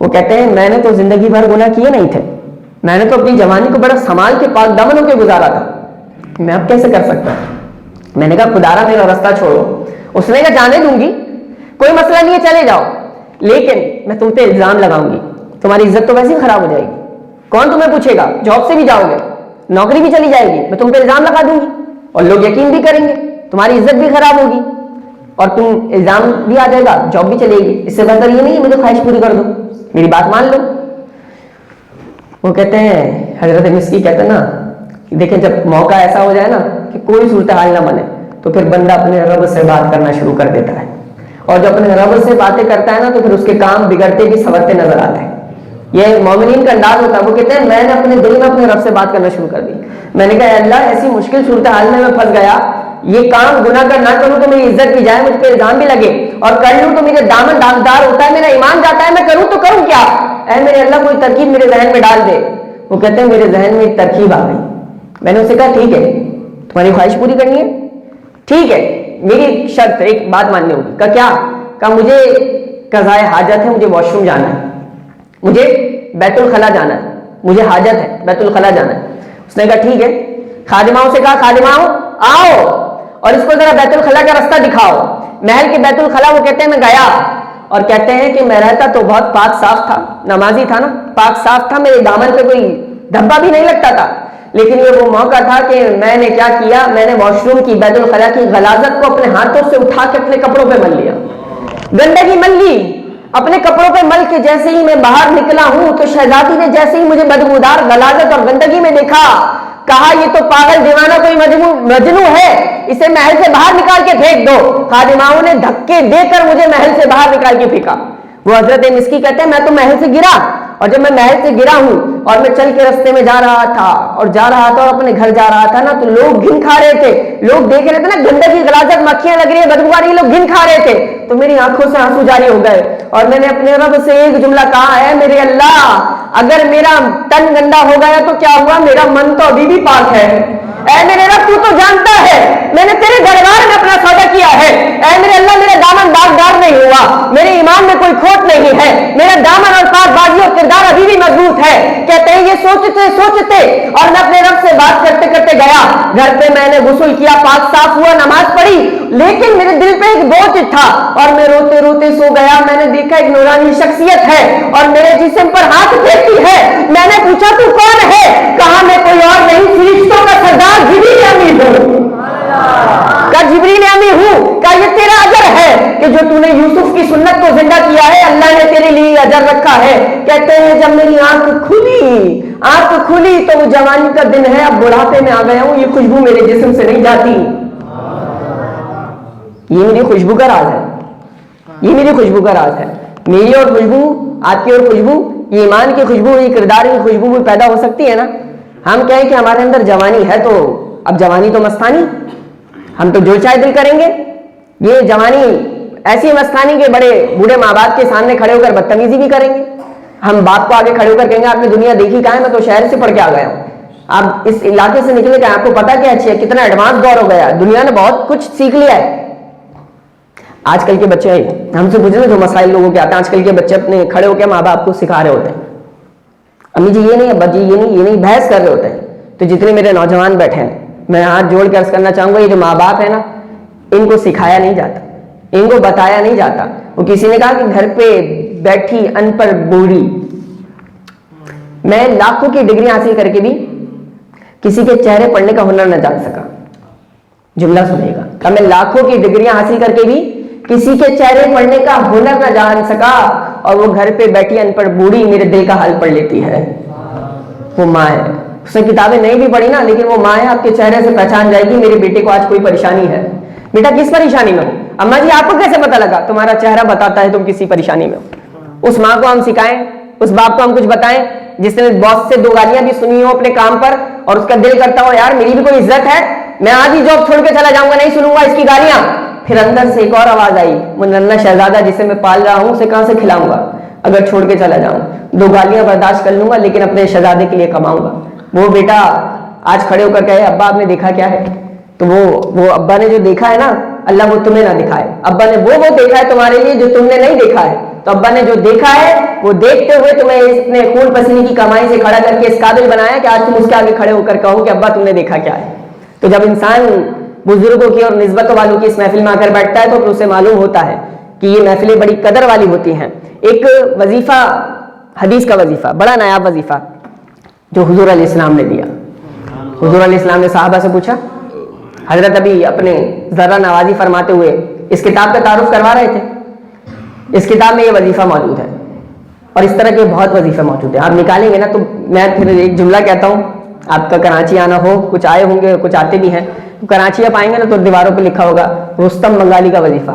وہ کہتے ہیں میں نے تو زندگی بھر گناہ کیے نہیں تھے, میں نے تو اپنی جوانی کو بڑا سنبھال کے پاک دامن ہو کے گزارا تھا, میں اب کیسے کر سکتا ہوں. میں نے کہا خدارا میرا راستہ چھوڑو. اس نے کہا جانے دوں گی, کوئی مسئلہ نہیں ہے, چلے جاؤ, لیکن میں تم پہ الزام لگاؤں گی, تمہاری عزت تو ویسے ہی خراب ہو جائے گی, کون تمہیں پوچھے گا, جاب سے بھی جاؤ گے, نوکری بھی چلی جائے گی, میں تم پہ الزام لگا دوں گی اور لوگ یقین بھی کریں گے, تمہاری عزت بھی خراب ہوگی اور تم الزام بھی آ جائے گا, جاب بھی چلے گی. اس سے بہتر یہ نہیں ہے مجھے خواہش پوری کر دو, میری بات مان لو. وہ کہتے ہیں حضرت مسکی کہتے ہیں نا, دیکھیں جب موقع ایسا ہو جائے نا کہ کوئی صورتحال نہ بنے تو پھر بندہ اپنے رب سے بات کرنا شروع کر دیتا ہے, اور جب اپنے رب سے باتیں کرتا ہے نا تو پھر اس کے کام بگڑتے بھی سنورتے نظر آتے ہیں. یہ مومنین کا انداز ہوتا ہے. وہ کہتے ہیں میں نے اپنے دل میں اپنے رب سے بات کرنا شروع کر دی. میں نے کہا اے اللہ ایسی مشکل صورتحال میں پھنس گیا, یہ کام گناہ کر نہ کروں تو میری عزت بھی جائے, مجھ پہ الزام بھی لگے, اور کر لوں تو میرے دامن داغدار ہوتا ہے, میرا ایمان جاتا ہے, میں کروں تو کروں کیا. اے میرے اللہ کوئی ترکیب میرے ذہن میں ڈال دے. وہ کہتے ہیں میرے ذہن میں ایک ترکیب آ گئی. میں نے اسے کہا ٹھیک ہے تمہاری خواہش پوری کرنی ہے, ٹھیک ہے, میری شرط ایک بات ماننی ہوگی. کہا کیا؟ کہا مجھے قضائے حاجت ہے, مجھے واش روم جانا ہے, مجھے بیت الخلا جانا ہے, مجھے حاجت ہے, بیت الخلا جانا ہے. اس نے کہا ٹھیک ہے. خادماؤں سے کہا خادماؤں آؤ اور اس کو ذرا بیت الخلا کا راستہ دکھاؤ. محل کے بیت الخلا, وہ کہتے ہیں میں گیا, اور کہتے ہیں کہ میں رہتا تو بہت پاک صاف تھا, نمازی تھا نا, پاک صاف تھا, میرے دامن پہ کوئی دھبا بھی نہیں لگتا تھا. لیکن یہ وہ موقع تھا کہ میں نے کیا کیا, میں نے واش روم کی بیت الخلا کی غلاظت کو اپنے ہاتھوں سے اٹھا کے اپنے کپڑوں پہ مل لیا, گندگی مل لی اپنے کپڑوں پہ مل کے. جیسے ہی میں باہر نکلا ہوں تو شہزادی نے جیسے ہی مجھے بدبودار غلاظت اور گندگی میں دیکھا, کہا یہ تو پاگل دیوانہ کوئی مجنوں ہے, اسے محل سے باہر نکال کے پھینک دو. خادماؤں نے دھکے دے کر مجھے محل سے باہر نکال کے پھینکا. وہ حضرت مسکی کہتے ہیں میں تو محل سے گرا, اور جب میں محل سے گرا ہوں اور میں چل کے رستے میں جا رہا تھا اور اپنے گھر جا رہا تھا نا, تو لوگ گھن کھا رہے تھے, لوگ دیکھ رہے تھے نا گندگی غلاظت مکھیاں لگ رہی ہے, بدبو آ رہی ہے, لوگ گھن کھا رہے تھے. تو میری آنکھوں سے آنسو جاری ہو گئے اور میں نے اپنے رب سے ایک جملہ کہا, ہے میرے اللہ اگر میرا تن گندا ہو گیا تو کیا ہوا, میرا من تو ابھی بھی پاک ہے. اے میرے رب تو جانتا ہے میں نے تیرے دربار میں اپنا سودا کیا ہے. اے میرے اللہ میرا دامن داغدار نہیں ہوا, میرے ایمان میں کوئی کھوٹ نہیں ہے, میرا دامن اور پاک بازی اور کردار ابھی بھی مضبوط ہے. کہتے ہیں یہ سوچتے سوچتے اور میں اپنے رب سے بات کرتے کرتے گیا گھر پہ, میں نے غسل کیا, پاک صاف ہوا, نماز پڑھی, لیکن میرے دل پہ ایک بوجھ تھا اور میں روتے روتے سو گیا. میں نے دیکھا ایک نورانی شخصیت ہے اور میرے جسم پر ہاتھ پھیرتی ہے. میں نے پوچھا تو کون ہے؟ کہا میں کوئی اور نہیں, فرشتوں کا سردار جبریل امین ہوں. کہا جبریل امین ہوں. کہا یہ تیرا اجر ہے کہ جو تو نے یوسف کی سنت کو زندہ کیا ہے, اللہ نے تیرے لیے اجر رکھا ہے. کہتے ہیں جب میری آنکھ کھلی تو وہ جوانی کا دن ہے, اب بڑھاپے میں آ گیا ہوں, یہ خوشبو میرے جسم سے نہیں جاتی. یہ میری خوشبو کا راز ہے, یہ میری خوشبو کا راز ہے. میری اور خوشبو, آپ کی اور خوشبو, یہ ایمان کی خوشبو, یہ کردار کی خوشبو بھی پیدا ہو سکتی ہے نا. ہم کہیں کہ ہمارے اندر جوانی ہے, تو اب جوانی تو مستانی, ہم تو جو چاہے دل کریں گے. یہ جوانی ایسی مستانی کے بڑے بوڑھے ماں باپ کے سامنے کھڑے ہو کر بدتمیزی بھی کریں گے. ہم باپ کو آگے کھڑے ہو کر کہیں گے آپ نے دنیا دیکھی کہاں ہے, میں تو شہر سے پڑھ کے آ گیا ہوں, آپ اس علاقے سے نکلے کہ آپ کو پتا کیا اچھی ہے, کتنا ایڈوانس دور ہو گیا, دنیا نے بہت کچھ سیکھ لیا ہے. آج کل کے بچے ہم سے پوچھیں جو مسائل لوگوں کے آتے ہیں, آج کل کے بچے اپنے کھڑے ہو کے ماں باپ کو سکھا رہے ہوتے ہیں, امی جی یہ نہیں, ابا جی یہ نہیں, بحث کر رہے ہوتے ہیں. تو جتنے میرے نوجوان بیٹھے ہیں, میں ہاتھ جوڑ کے عرض کرنا چاہوں گا, یہ جو ماں باپ ہے نا, ان کو سکھایا نہیں جاتا, ان کو بتایا نہیں جاتا. وہ کسی نے کہا کہ گھر پہ بیٹھی ان پڑھ بوڑھی, میں لاکھوں کی ڈگری حاصل کر کے بھی کسی کے چہرے پڑھنے کا ہنر نہ جان سکا. جملہ سنیے گا, کہ میں لاکھوں کی ڈگریاں حاصل کر کے بھی کسی کے چہرے پڑھنے کا ہنر نہ جان سکا, اور وہ گھر پہ بیٹھی ان پڑھ بوڑھی میرے دل کا حال پڑھ لیتی ہے. وہ ماں ہے, اس نے کتابیں نہیں بھی پڑھی نا, لیکن وہ ماں ہے, آپ کے چہرے سے پہچان جائے گی میرے بیٹے کو آج کوئی پریشانی ہے. بیٹا کس پریشانی میں ہو؟ اما جی آپ کو کیسے پتا لگا؟ تمہارا چہرہ بتاتا ہے تم کسی پریشانی میں ہو. اس ماں کو ہم سکھائیں, اس باپ کو ہم کچھ بتائیں جس نے باس سے 2 گالیاں بھی سنی ہو اپنے کام پر, اور اس کا دل کرتا ہو یار میری بھی کوئی عزت ہے, میں آج ہی جاب چھوڑ کے چلا جاؤں گا, نہیں سنوں گا اس کی گالیاں. پھر اندر سے ایک اور آواز آئی, وہ ننھا شہزادہ جسے میں پال رہا ہوں اسے کہاں سے کھلاؤں گا اگر چھوڑ کے چلا جاؤں. 2 گالیاں برداشت کر لوں گا لیکن اپنے شہزادے کے لیے کماؤں گا. وہ بیٹا آج کھڑے ہو کر کہے ابا آپ نے دیکھا کیا ہے, تو وہ ابا نے جو دیکھا ہے نا, اللہ وہ تمہیں نہ دکھائے. ابا نے وہ دیکھا ہے تمہارے لیے جو تم نے نہیں دیکھا ہے, تو ابا نے جو دیکھا ہے وہ دیکھتے ہوئے تمہیں اپنے خون پسینے کی کمائی سے کھڑا کر کے اس قابل بنایا کہ آج تم اس کے آگے کھڑے ہو کر کہو کہ ابا تم نے دیکھا کیا ہے. تو جب انسان بزرگوں کی اور نسبت والوں کی اس محفل میں آ کر بیٹھتا ہے تو پھر اسے معلوم ہوتا ہے کہ یہ محفلیں بڑی قدر والی ہوتی ہیں. ایک وظیفہ، حدیث کا وظیفہ، بڑا نایاب وظیفہ جو حضور علیہ السلام نے دیا. حضور علیہ السلام نے صحابہ سے پوچھا، حضرت ابھی اپنے ذرہ نوازی فرماتے ہوئے اس کتاب کا تعارف کروا رہے تھے. اس کتاب میں یہ وظیفہ موجود ہے اور اس طرح کے بہت وظیفے موجود ہیں. آپ نکالیں گے نا تو میں پھر ایک جملہ کہتا ہوں، آپ کا کراچی آنا ہو، کچھ آئے ہوں گے کچھ آتے بھی ہیں، کراچی آپ آئیں گے نا تو دیواروں پہ لکھا ہوگا رستم بنگالی کا وظیفہ،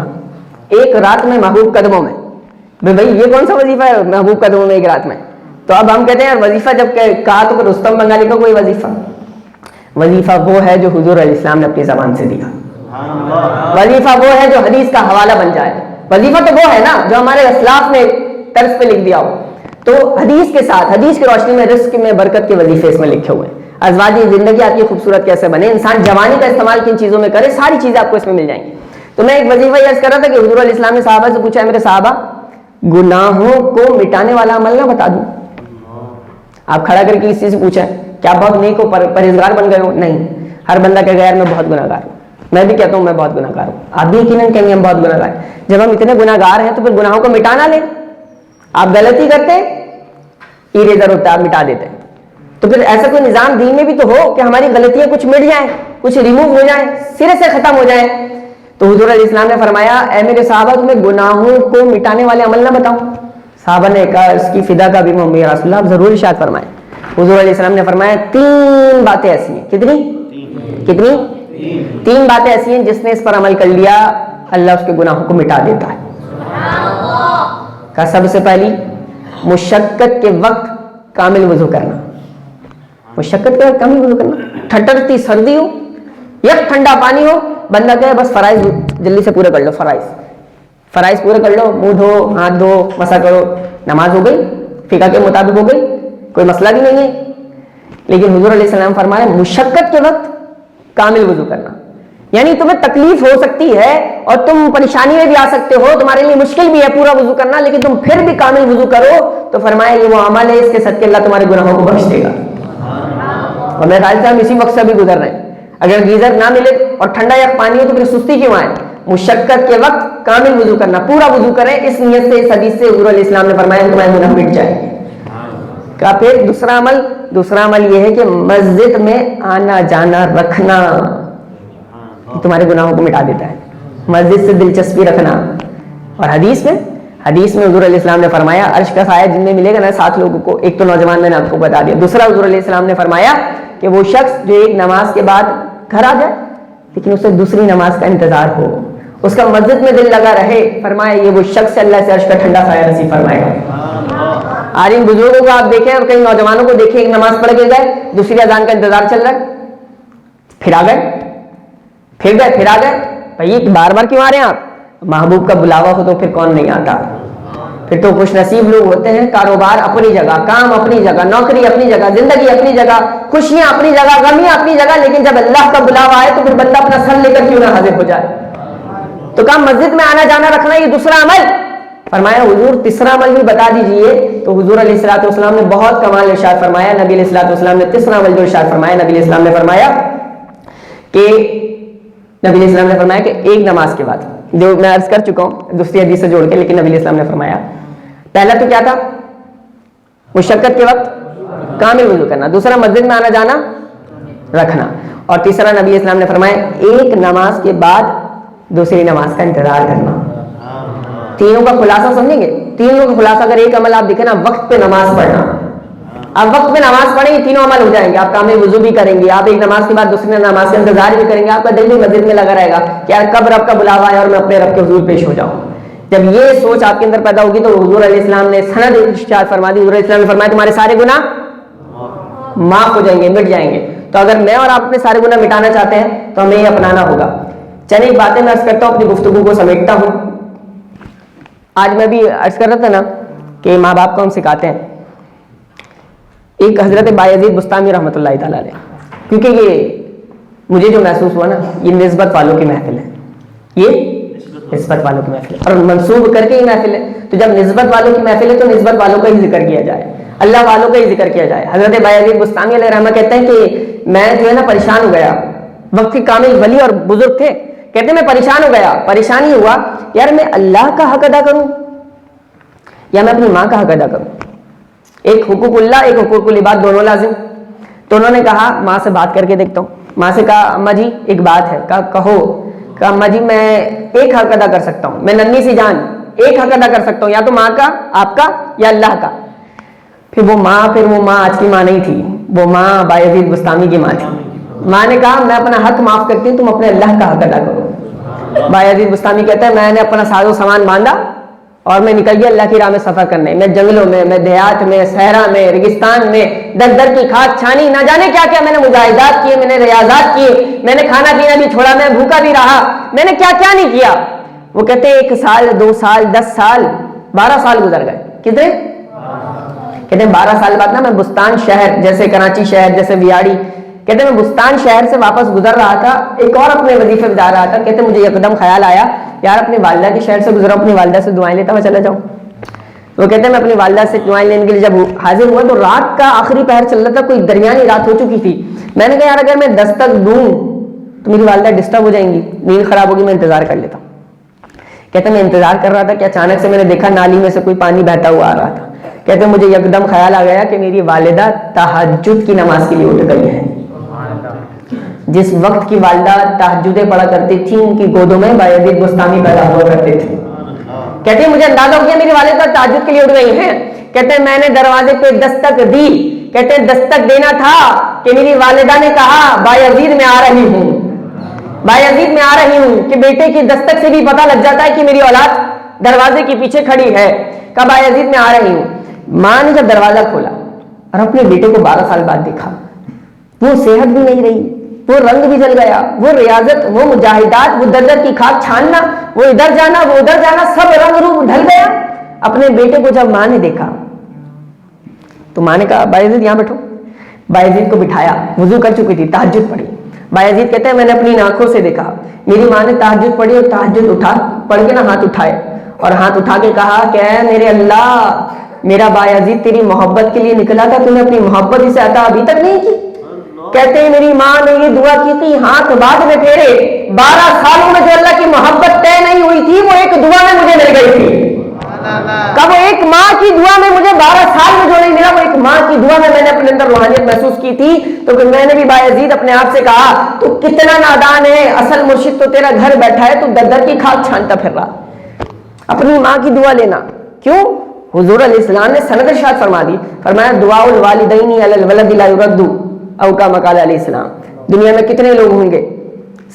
ایک رات میں محبوب قدموں میں. بھائی یہ کون سا وظیفہ ہے محبوب قدموں میں ایک رات میں؟ تو اب ہم کہتے ہیں یار وظیفہ جب کہا تو پھر رستم بنگالی کا کوئی وظیفہ. وظیفہ وہ ہے جو حضور علیہ السلام نے اپنی زبان سے دیا. وظیفہ وہ ہے جو حدیث کا حوالہ بن جائے. وظیفہ تو وہ ہے نا جو ہمارے اسلاف نے طرز پہ لکھ دیا ہو. تو حدیث کے ساتھ، حدیث کی روشنی میں رزق میں برکت کے وظیفے اس میں لکھے ہوئے ہیں. ازواجی زندگی آپ کی خوبصورت کیسے بنے، انسان جوانی کا استعمال کن چیزوں میں کرے، ساری چیزیں آپ کو اس میں مل جائیں گی. تو میں ایک وظیفہ یہ عرض کر رہا تھا کہ حضور علیہ السلام نے صحابہ سے پوچھا ہے میرے صحابہ گناہوں کو مٹانے والا عمل نہ بتا دوں؟ آپ کھڑا کر کے کسی سے پوچھا ہے کیا بہت نیک ہو پرہیزگار بن گئے ہو؟ نہیں. ہر بندہ کہے گا یار میں بہت گناہ گار ہوں. میں بھی کہتا ہوں میں بہت گناہ گار ہوں. آپ بھی یقیناً کہیں گے ہم بہت گناہ گار ہیں. جب ہم اتنے گناہ گار ہیں تو پھر گناہوں کو مٹانا لیں. آپ غلطی کرتے ایریزر ہوتا ہے آپ مٹا دیتے ہیں. تو پھر ایسا کوئی نظام دین میں بھی تو ہو کہ ہماری غلطیاں کچھ مٹ جائیں، کچھ ریموو ہو جائیں، سرے سے ختم ہو جائیں. تو حضور علیہ السلام نے فرمایا اے میرے صحابہ تمہیں گناہوں کو مٹانے والے عمل نہ بتاؤں؟ صحابہ نے کہا اس کی فدا کا بھی محمد رسول اللہ آپ ضرور ارشاد فرمائیں. حضور علیہ السلام نے فرمایا 3 باتیں ایسی ہیں. کتنی 3 باتیں ایسی ہیں جس نے اس پر عمل کر لیا اللہ اس کے گناہوں کو مٹا دیتا ہے. کا سب سے پہلی مشقت کے وقت کامل وضو کرنا. مشقت کے وقت کامل وضو کرنا، ٹھٹرتی سردی ہو یا ٹھنڈا پانی ہو، بندہ کہے بس فرائض جلدی سے پورے کر لو، فرائض پورے کر لو، منہ دھو، ہاتھ دھو، مسح کرو، نماز ہو گئی، فقہ کے مطابق ہو گئی، کوئی مسئلہ بھی نہیں ہے. لیکن حضور علیہ السلام فرمایا مشقت کے وقت کامل وضو کرنا، یعنی تمہیں تکلیف ہو سکتی ہے اور تم پریشانی میں بھی آ سکتے ہو، تمہارے لیے مشکل بھی ہے پورا وضو کرنا، لیکن تم پھر بھی کامل وضو کرو تو فرمایا یہ وہ عمل ہے اس کے صدقے اللہ تمہارے گناہوں کو بخش دے گا. اور میرے خیال سے ہم اسی وقت سے بھی گزر رہے ہیں. اگر گیزر نہ ملے اور ٹھنڈا یا پانی ہو تو پھر سستی کیوں آئے؟ مشقت کے وقت کامل وضو کرنا، پورا وضو کریں اس نیت سے. اس حدیث سے حضور علیہ السلام نے فرمایا تمہارے گناہ مٹ جائیں گے. کا پھر دوسرا عمل یہ ہے کہ مسجد میں آنا جانا رکھنا تمہارے گناہوں کو مٹا دیتا ہے. مسجد سے دلچسپی رکھنا. اور حدیث میں حضور علیہ السلام نے فرمایا عرش کا سایہ جن میں ملے گا نا 7 لوگوں کو. ایک تو نوجوان میں نے آپ کو بتا دیا. دوسرا حضور علیہ السلام نے فرمایا کہ وہ شخص جو ایک نماز کے بعد گھر آ جائے لیکن اسے دوسری نماز کا انتظار ہو، اس کا مسجد میں دل لگا رہے، فرمایا یہ وہ شخص اللہ سے عرش کا ٹھنڈا سایہ نصیب فرمائے گا. آج ان بزرگوں کو آپ دیکھیں اور کئی نوجوانوں کو دیکھیں ایک نماز پڑھ کے گئے، دوسری اذان کا انتظار چل رہا ہے، پھر آ گئے. بھائی بار بار کیوں آ رہے ہیں آپ؟ محبوب کا بلاوا ہو تو پھر کون نہیں آتا. پھر تو خوش نصیب لوگ ہوتے ہیں. کاروبار اپنی جگہ، کام اپنی جگہ، نوکری اپنی جگہ، زندگی اپنی جگہ، خوشیاں اپنی جگہ، غمیاں اپنی جگہ، لیکن جب اللہ کا بلاوا آئے تو پھر بندہ اپنا سر لے کر کیوں نہ حاضر ہو جائے. تو کہا مسجد میں آنا جانا رکھنا یہ دوسرا عمل. فرمایا حضور تیسرا عمل بھی بتا دیجئے. تو حضور علیہ الصلوۃ والسلام نے بہت کمال ارشاد فرمایا. نبی علیہ الصلوۃ والسلام نے تیسرا عمل جو ارشاد فرمایا، نبی علیہ السلام نے فرمایا کہ ایک نماز کے بعد، جو میں عرض کر چکا ہوں دوسری حدیث سے جوڑ کے، لیکن نبی علیہ السلام نے فرمایا پہلا تو کیا تھا؟ مشقت کے وقت کامل وضو کرنا. دوسرا مسجد میں آنا جانا رکھنا. اور تیسرا نبی اسلام نے فرمایا ایک نماز کے بعد دوسری نماز کا انتظار کرنا. تینوں کا خلاصہ سمجھیں گے؟ تینوں کا خلاصہ اگر ایک عمل آپ دیکھیں نا، وقت پہ نماز پڑھنا. آپ وقت پہ نماز پڑھیں گے تینوں عمل ہو جائیں گے. آپ کامل وضو بھی کریں گے، آپ ایک نماز کے بعد دوسری نماز کا انتظار بھی کریں گے، آپ کا دل بھی مسجد میں لگا رہے گا کہ یار کب رب کا بلاوا ہے اور میں اپنے رب کے حضور پیش ہو جاؤں. جب یہ سوچ آپ کے اندر پیدا ہوگی تو حضور علیہ السلام نے سند ارشاد فرما دی. حضور علیہ السلام نے فرمایا تمہارے سارے گناہ معاف ہو جائیں گے، مٹ جائیں گے. تو اگر میں اور آپ اپنے سارے گناہ مٹانا چاہتے ہیں تو ہمیں یہ اپنانا ہوگا. چند باتیں میں عرض کرتا ہوں، اپنی گفتگو کو سمیٹتا ہوں. آج میں بھی عرض کر رہا تھا نا کہ ماں باپ کو ہم سکھاتے ہیں. ایک حضرت بایزید بستامی رحمۃ اللہ تعالیٰ علیہ، کیونکہ یہ مجھے جو محسوس ہوا نا، یہ نسبت والوں کی محفل ہے. یہ نسبت والوں کی محفل ہے، اور منسوب کر کے ہی محفل ہے، تو جب نسبت والوں کی محفل ہے تو نسبت والوں کا ہی ذکر کیا جائے، اللہ والوں کا ہی ذکر کیا جائے۔ حضرت بایزید بستامی علیہ رحمہ کہتے ہیں کہ میں جو ہے نا پریشان ہو گیا، وقت کے کامل ولی اور بزرگ تھے، کہتے ہیں میں پریشان ہو گیا، پریشانی ہوا یار میں اللہ کا حق ادا کروں یا میں اپنی ماں کا حق ادا کروں، ایک حقوق اللہ ایک حقوق العباد دونوں لازم۔ تو انہوں نے کہا ماں سے بات کر کے دیکھتا ہوں، ماں سے کہا اماں جی ایک بات ہے، کہو، کہا اماں جی میں ایک حق ادا کر سکتا ہوں، میں ننھی سی جان ایک حق ادا کر سکتا ہوں، یا تو ماں کا، آپ کا، یا اللہ کا۔ پھر وہ ماں آج کی ماں نہیں تھی، وہ ماں بایزید بستامی کی ماں تھی۔ ماں نے کہا میں اپنا حق معاف کرتی ہوں، تم اپنے اللہ کا حق ادا کرو۔ بایزید بستامی کہتا ہے میں نے اپنا ساز و سامان باندھا اور میں نکل گیا اللہ کی راہ میں سفر کرنے، میں جنگلوں میں دیہات میں، صحرا میں، ریگستان میں، در در کی کھاد چھانی، نہ جانے کیا کیا میں نے مجاہدات کیے، میں نے ریاضات کیے، میں نے کھانا پینا بھی چھوڑا، میں بھوکا بھی رہا، میں نے کیا کیا نہیں کیا۔ وہ کہتے 1 سال 2 سال 10 سال 12 سال گزر گئے، کتنے؟ کہتے ہیں 12 سال بعد نا میں بستان شہر جیسے کراچی شہر جیسے ویاڑی، کہتے ہیں میں بستان شہر سے واپس گزر رہا تھا، ایک اور اپنے وظیفے پہ جا رہا تھا، کہتے ہیں مجھے یکدم خیال آیا یار اپنی والدہ کے شہر سے گزرا، اپنی والدہ سے دعائیں لیتا ہوا چلا جاؤں۔ وہ کہتے ہیں میں اپنی والدہ سے دعائیں لینے کے لیے جب حاضر ہوا تو رات کا آخری پہر چل رہا تھا، کوئی درمیانی رات ہو چکی تھی۔ میں نے کہا یار اگر میں دستک دوں تو میری والدہ ڈسٹرب ہو جائیں گی، نیند خراب ہوگی، میں انتظار کر لیتا ہوں۔ کہتے ہیں میں انتظار کر رہا تھا کہ اچانک سے میں نے دیکھا نالی میں سے کوئی پانی بہتا ہوا آ رہا تھا۔ کہتے ہیں مجھے یکدم خیال آ گیا کہ میری والدہ تہجد کی نماز کے لیے اٹھ گئی ہے۔ جس وقت کی والدہ تہجدیں پڑھا کرتی تھی ان کی گودوں میں بایزید بستامی پیدا ہوا کرتے تھے۔ کہتے ہیں مجھے اندازہ ہو گیا میری والدہ تہجد کے لیے اٹھ گئی ہیں۔ کہتے ہیں میں نے دروازے پہ دستک دی، کہتے ہیں دستک دینا تھا کہ میری والدہ نے کہا بایزید میں آ رہی ہوں، بایزید میں آ رہی ہوں، کہ بیٹے کی دستک سے بھی پتہ لگ جاتا ہے کہ میری اولاد دروازے کے پیچھے کھڑی ہے، کہا بایزید میں آ رہی ہوں۔ ماں نے جب دروازہ کھولا اور اپنے بیٹے کو 12 سال بعد دیکھا، وہ صحت بھی نہیں رہی، وہ رنگ بھی جل گیا، وہ ریاضت، وہ مجاہدات، وہ در در کی کھاد چھاننا، وہ ادھر جانا وہ ادھر جانا، سب رنگ روپ ڈھل گیا۔ اپنے بیٹے کو جب ماں نے دیکھا تو ماں نے کہا بایزید یہاں بیٹھو۔ بایزید کو بٹھایا، وضو کر چکی تھی، تہجد پڑھی۔ بایزید کہتے ہیں میں نے اپنی آنکھوں سے دیکھا میری ماں نے تہجد پڑھی اور تہجد اٹھا پڑھ کے نا ہاتھ اٹھائے اور ہاتھ اٹھا کے کہا کہ اے میرے اللہ، میرا بایزید تیری محبت کے لیے نکلا تھا، تو نے اپنی محبت اسے عطا ابھی تک نہیں کی۔ کہتے ہیں میری ماں نے یہ دعا کی تھی، ہاتھ بعد میں پھیرے، 12 سالوں میں جو اللہ کی محبت طے نہیں ہوئی تھی وہ ایک دعا میں مجھے مل گئی تھی۔ کب ایک ماں کی دعا میں مجھے 12 سال میں جو نہیں ملا، وہ ایک ماں کی دعا میں میں نے اپنے اندر روحانیت محسوس کی تھی۔ تو میں نے بھی بایزید اپنے آپ سے کہا تو کتنا نادان ہے، اصل مرشد تو تیرا گھر بیٹھا ہے، تو در در کی کھاد چھانتا پھر رہا۔ اپنی ماں کی دعا لینا کیوں؟ حضور علیہ السلام نے سند ارشاد فرما دی، فرمایا دعاء الوالدین علی الولد لا یرد، او کما قال علیہ السلام۔ دنیا میں کتنے لوگ ہوں گے،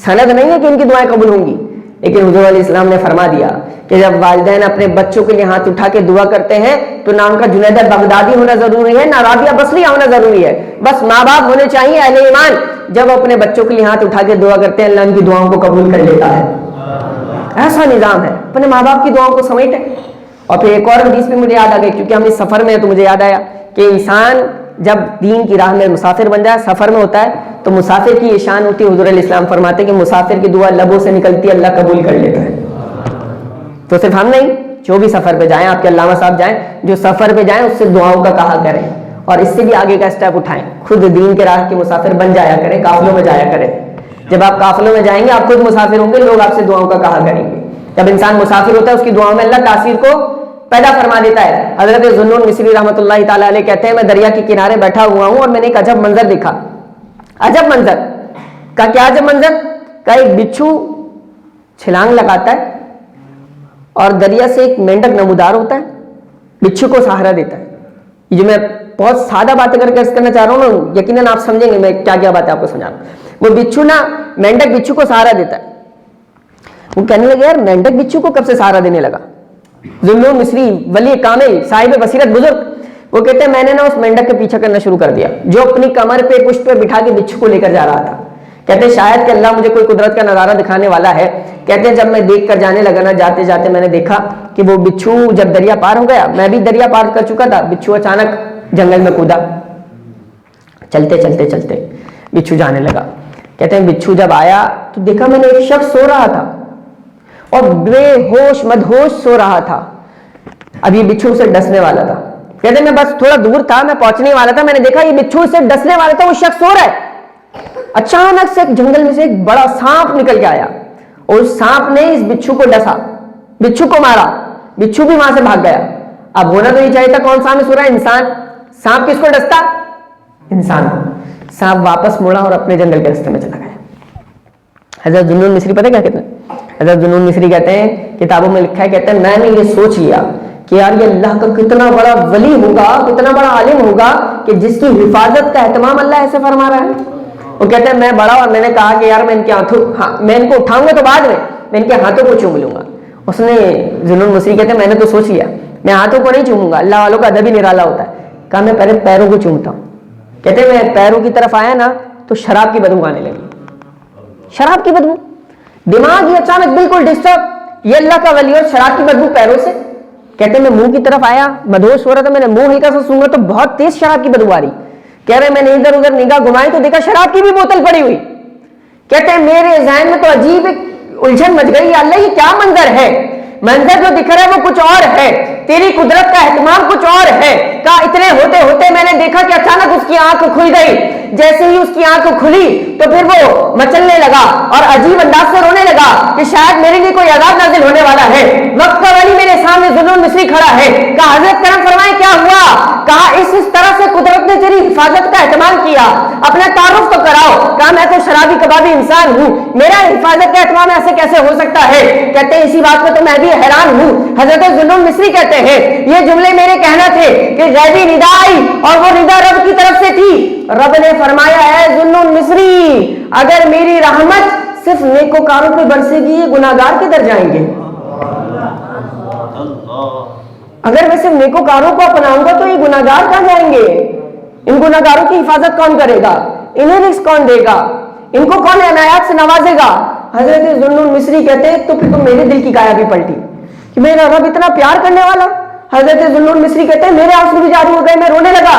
سند نہیں ہے کہ ان کی دعائیں قبول ہوں گی، لیکن حضور علیہ السلام نے فرما دیا کہ جب والدین اپنے بچوں کے لیے ہاتھ اٹھا کے دعا کرتے ہیں تو نہ ان کا جنید بغدادی ہونا ضروری ہے، نہ رابعہ بصریہ ہونا ضروری ہے، بس ماں باپ ہونے چاہیے اہل ایمان۔ جب اپنے بچوں کے لیے ہاتھ اٹھا کے دعا کرتے ہیں اللہ ان کی دعاؤں کو قبول کر لیتا ہے۔ ایسا نظام ہے، اپنے ماں باپ کی دعاؤں کو سمیٹیں۔ اور پھر ایک اور حدیث بھی مجھے یاد آ گئی، کیونکہ ہم اس سفر میں ہیں تو مجھے یاد آیا کہ انسان جب دین کی راہ میں مسافر بن جائے، سفر میں ہوتا ہے، تو مسافر کی یہ شان ہوتی ہے، حضور علیہ السلام فرماتے ہیں کہ مسافر کی دعا لبوں سے نکلتی ہے، اللہ قبول کر لیتا ہے۔ تو صرف ہم نہیں، جو بھی سفر پہ جائیں، آپ کے علامہ صاحب جائیں، جو سفر پہ جائیں اس سے دعاؤں کا کہا کریں، اور اس سے بھی آگے کا اسٹیپ اٹھائیں، خود دین کے راہ کے مسافر بن جایا کریں، قافلوں میں جایا کریں۔ جب آپ قافلوں میں جائیں گے آپ خود مسافر ہوں گے، لوگ آپ سے دعاؤں کا کہا کریں گے۔ جب انسان مسافر ہوتا ہے اس کی دعاؤں میں اللہ تاثیر کو پیدا فرما دیتا ہے۔ حضرت ذوالنون مصری رحمۃ اللہ تعالیٰ علیہ کہتے ہیں میں دریا کے کنارے بیٹھا ہوا ہوں اور میں نے ایک عجب منظر دیکھا۔ عجب منظر کا کیا عجب منظر؟ کا ایک بچھو چھلانگ لگاتا ہے اور دریا سے ایک مینڈک نمودار ہوتا ہے، بچھو کو سہارا دیتا ہے۔ یہ جو میں بہت سادہ باتیں کر کے عرض کرنا چاہ رہا ہوں نا، یقیناً آپ سمجھیں گے میں کیا کیا باتیں آپ کو سمجھا رہا ہوں۔ وہ بچھو نا، مینڈک بچھو کو سہارا دیتا ہے۔ وہ کہنے لگے یار مینڈک بچھو کو کب سے سہارا دینے لگا؟ ذوالنون مصری ولی کامل صاحب بصیرت بزرگ، وہ کہتے ہیں میں نے نا اس مینڈک کے پیچھے کرنا شروع کر دیا جو اپنی کمر پہ پشت پہ بٹھا کے بچھو کو لے کر جا رہا تھا۔ کہتے ہیں شاید کہ اللہ مجھے کوئی قدرت کا نظارہ دکھانے والا ہے۔ کہتے ہیں جب میں دیکھ کر جانے لگا نا، جاتے جاتے میں نے دیکھا کہ وہ بچھو جب دریا پار ہو گیا، میں بھی دریا پار کر چکا تھا، بچھو اچانک جنگل میں کودا۔ چلتے چلتے چلتے بچھو جانے لگا۔ کہتے ہیں بچھو جب آیا تو دیکھا میں نے ایک شخص سو رہا تھا، اور بے ہوش مدہوش سو رہا تھا. اب یہ بچھو سے ڈسنے والا تھا. کہتے میں بس تھوڑا دور تھا, میں پہنچنے والا تھا, میں نے دیکھا یہ بچھو سے ڈسنے والا تھا, وہ شخص سو رہا ہے. اچانک سے ایک جنگل میں سے ایک بڑا سانپ نکل کے آیا اور اس سانپ نے اس بچھو کو ڈسا, بچھو کو مارا, بچھو بھی وہاں سے بھاگ گیا. اب ہونا تو یہ چاہیے تھا, کون سامنے سو رہا ہے؟ انسان. سانپ کس کو ڈستا؟ انسان کو. سانپ واپس مڑا اور اپنے جنگل کے راستے میں چلا گیا. حضرت ذو النون مصری پتہ کیا کہتے ہیں؟ حضرت ذو النون مصری کہتے ہیں, کتابوں میں لکھا ہے, کہتے ہیں میں نے یہ سوچ لیا کہ یار یہ اللہ کا کتنا بڑا ولی ہوگا, کتنا بڑا عالم ہوگا کہ جس کی حفاظت کا اہتمام اللہ ایسے فرما رہا ہے. وہ کہتے ہیں میں بڑا اور میں نے کہا کہ یار میں ان کے ہاتھوں, میں ان کو اٹھاؤں گا تو بعد میں ان کے ہاتھوں کو چوم لوں گا. اس نے ذو النون مصری کہتے ہیں میں نے تو سوچ لیا میں ہاتھوں کو نہیں چوموں گا, اللہ والوں کا ادب ہی نرالا ہوتا ہے. کہا میں پہلے پیروں کو چومتا ہوں. کہتے ہیں میں پیروں کی طرف آیا نا تو شراب کی بدبو آنے لگی, شراب کی بدبو. دماغ ہی اچانک بالکل ڈسٹرب, یہ اللہ کا ولی اور شراب کی بدبو پیروں سے. کہتے ہیں میں منہ کی طرف آیا, مدہوش ہو رہا تھا, میں نے منہ ہلکا سا سونگا تو بہت تیز شراب کی بدبو آ رہی. کہہ رہے میں نے ادھر ادھر نگاہ گھمائی تو دیکھا شراب کی بھی بوتل پڑی ہوئی. کہتے ہیں میرے ذہن میں تو عجیب ایک الجھن مچ گئی, اللہ یہ کیا منظر ہے؟ منظر جو دکھ رہا ہے وہ کچھ اور ہے, تیری قدرت کا اہتمام کچھ اور ہے. کہا اتنے ہوتے ہوتے میں نے دیکھا کہ اچانک اس کی آنکھ کھل گئی. جیسے ہی اس کی آنکھ کھلی تو پھر وہ مچلنے لگا اور عجیب انداز سے رونے لگا کہ شاید میرے لیے کوئی عذاب نازل ہونے والا ہے. وقت کا ولی میرے سامنے ذو النون مصری کھڑا ہے. کہا حضرت کرم فرمائیں کیا ہوا؟ کہا اس طرح سے قدرت نے تیری حفاظت کا اہتمام کیا, اپنا تعارف تو کراؤ. کہا میں تو شرابی کبابی انسان ہوں, میرا حفاظت کا اہتمام ایسے کیسے ہو سکتا ہے؟ کہتے ہیں اسی بات پہ تو میں بھی حیران ہوں. حضرت ذو النون مصری کہتے ہیں یہ جملے میرے کہنا تھے کہ غیبی ندا آئی اور وہ ندا رب کی طرف سے تھی. رب نے فرمایا ہے ذو النون مصری اگر میری رحمت صرف نیکوکاروں پہ برسے گی یہ گناہگار کدھر جائیں گے؟ اگر میں صرف نیکوکاروں کو اپناؤں گا تو یہ گناہگار کہاں جائیں گے؟ ان گناہگاروں کی حفاظت کون کرے گا؟ انہیں رزق کون دے گا؟ ان کو کون عنایات سے نوازے گا؟ حضرت ذو النون مصری کہتے ہیں تو پھر تو میرے دل کی کایا بھی پلٹی کہ میرا رب اتنا پیار کرنے والا. حضرت ذو النون مصری کہتے ہیں میرے آنسو بھی جاری ہو گئے, میں رونے لگا.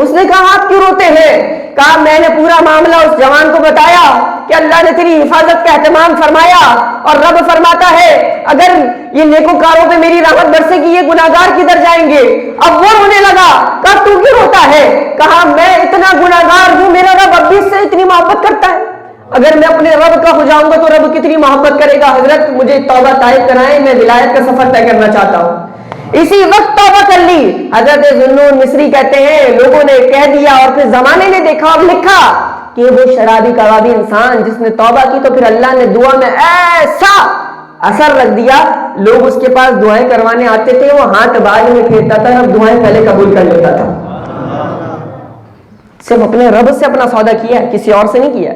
اس نے کہا آپ کیوں روتے ہیں؟ کہا میں نے پورا معاملہ اس جوان کو بتایا کہ اللہ نے تیری حفاظت کا اہتمام فرمایا اور رب فرماتا ہے اگر یہ نیکوکاروں پہ میری رحمت برسے گی یہ گناہگار کدھر جائیں گے؟ اب وہ رونے لگا. کہا تو کیوں روتا ہے؟ کہا میں اتنا گناہگار ہوں, میرا رب اب بھی اس سے اتنی محبت کرتا ہے. اگر میں اپنے رب کا ہو جاؤں گا تو رب کتنی محبت کرے گا. حضرت مجھے توبہ طائب کرائیں, میں ولایت کا سفر طے کرنا چاہتا ہوں. اسی وقت توبہ کر لی. حضرت ذو النون مصری کہتے ہیں لوگوں نے کہہ دیا اور پھر زمانے نے دیکھا اور لکھا کہ وہ شرابی کبابی انسان جس نے توبہ کی تو پھر اللہ نے دعا میں ایسا اثر رکھ دیا, لوگ اس کے پاس دعائیں کروانے آتے تھے, وہ ہاتھ بعد میں پھیرتا تھا, اب دعائیں پہلے قبول کر لیتا تھا. صرف اپنے رب سے اپنا سودا کیا ہے, کسی اور سے نہیں کیا.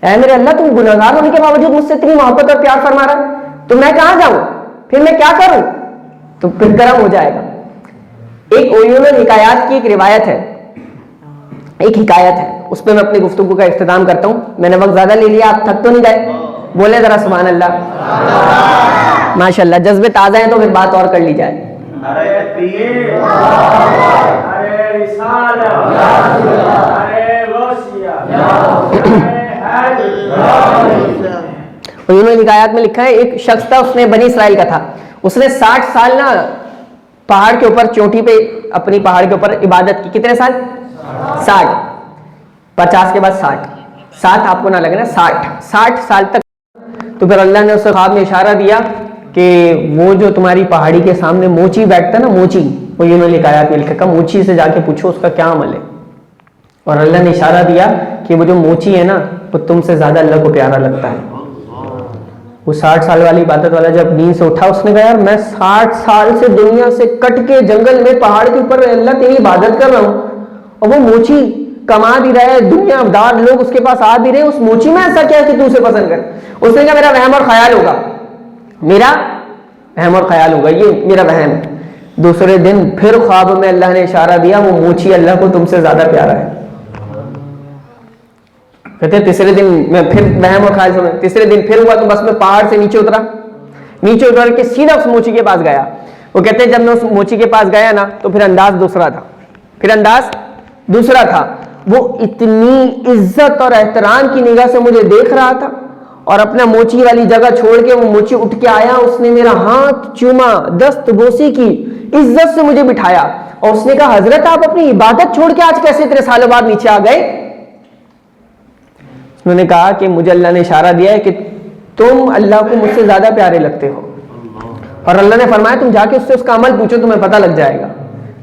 اے میرے اللہ تم گناہگار ہونے کے باوجود مجھ سے اتنی محبت اور پیار فرما رہا ہے, تو میں کہاں جاؤں, پھر میں کیا کروں؟ تو پھر کرم ہو جائے گا. ایک عیون الحکایات کی ایک روایت ہے, ایک حکایت ہے, اس پہ میں اپنی گفتگو کا اختتام کرتا ہوں. میں نے وقت زیادہ لے لیا, آپ تھک تو نہیں گئے؟ بولے ذرا سبحان اللہ. ماشاء اللہ جذبے تازہ ہیں تو پھر بات اور کر لی جائے. عیون الحکایات میں لکھا ہے ایک شخص تھا, اس نے بنی اسرائیل کا تھا, اس نے 60 سال نا پہاڑ کے اوپر چوٹی پہ اپنی پہاڑ کے اوپر عبادت کی. کتنے سال؟ 60. 50 کے بعد 60, 7 آپ کو نہ لگنا, 60 سال تک. تو پھر اللہ نے اسے خواب میں اشارہ دیا کہ وہ جو تمہاری پہاڑی کے سامنے موچی بیٹھتا نا, موچی, وہ عیون الحکایات میں لکھا, موچی سے جا کے پوچھو اس کا کیا عمل ہے. اور اللہ نے اشارہ دیا کہ وہ جو موچی ہے نا وہ تم سے زیادہ اللہ کو پیارا لگتا ہے. وہ 60 سال والی عبادت والا جب نیند سے اٹھا, اس نے کہا یار میں 60 سال سے دنیا سے کٹ کے جنگل میں پہاڑ کے اوپر اللہ تیری عبادت کر رہا ہوں, اور وہ موچی کما بھی رہے, دنیا دار لوگ اس کے پاس آ بھی رہے, اس موچی میں ایسا کیا کہ تو اسے پسند کر. اس نے کہا میرا وہم اور خیال ہوگا, میرا وہم اور خیال ہوگا, یہ میرا وہم. دوسرے دن پھر خواب میں اللہ نے اشارہ دیا وہ موچی اللہ کو تم سے زیادہ پیارا ہے. کہتے ہیں تیسرے دن میں پھر وہم اور خیال سنا, تیسرے دن پھر ہوا تو بس میں پہاڑ سے نیچے اتر کے سیدھا اس موچی کے پاس گیا. وہ کہتے ہیں جب میں اس موچی کے پاس گیا نا تو پھر انداز دوسرا تھا. وہ اتنی عزت اور احترام کی نگاہ سے مجھے دیکھ رہا تھا اور اپنا موچی والی جگہ چھوڑ کے وہ موچی اٹھ کے آیا, اس نے میرا ہاتھ چوما, دست بوسی کی, عزت سے مجھے بٹھایا, اور اس نے کہا حضرت آپ اپنی عبادت چھوڑ کے آج کیسے اتنے سالوں بعد نیچے آ گئے؟ انہوں نے کہا کہ مجھے اللہ نے اشارہ دیا ہے کہ تم اللہ کو مجھ سے زیادہ پیارے لگتے ہو, اور اللہ نے فرمایا تم جا کے اس سے اس کا عمل پوچھو, تمہیں پتہ لگ جائے گا.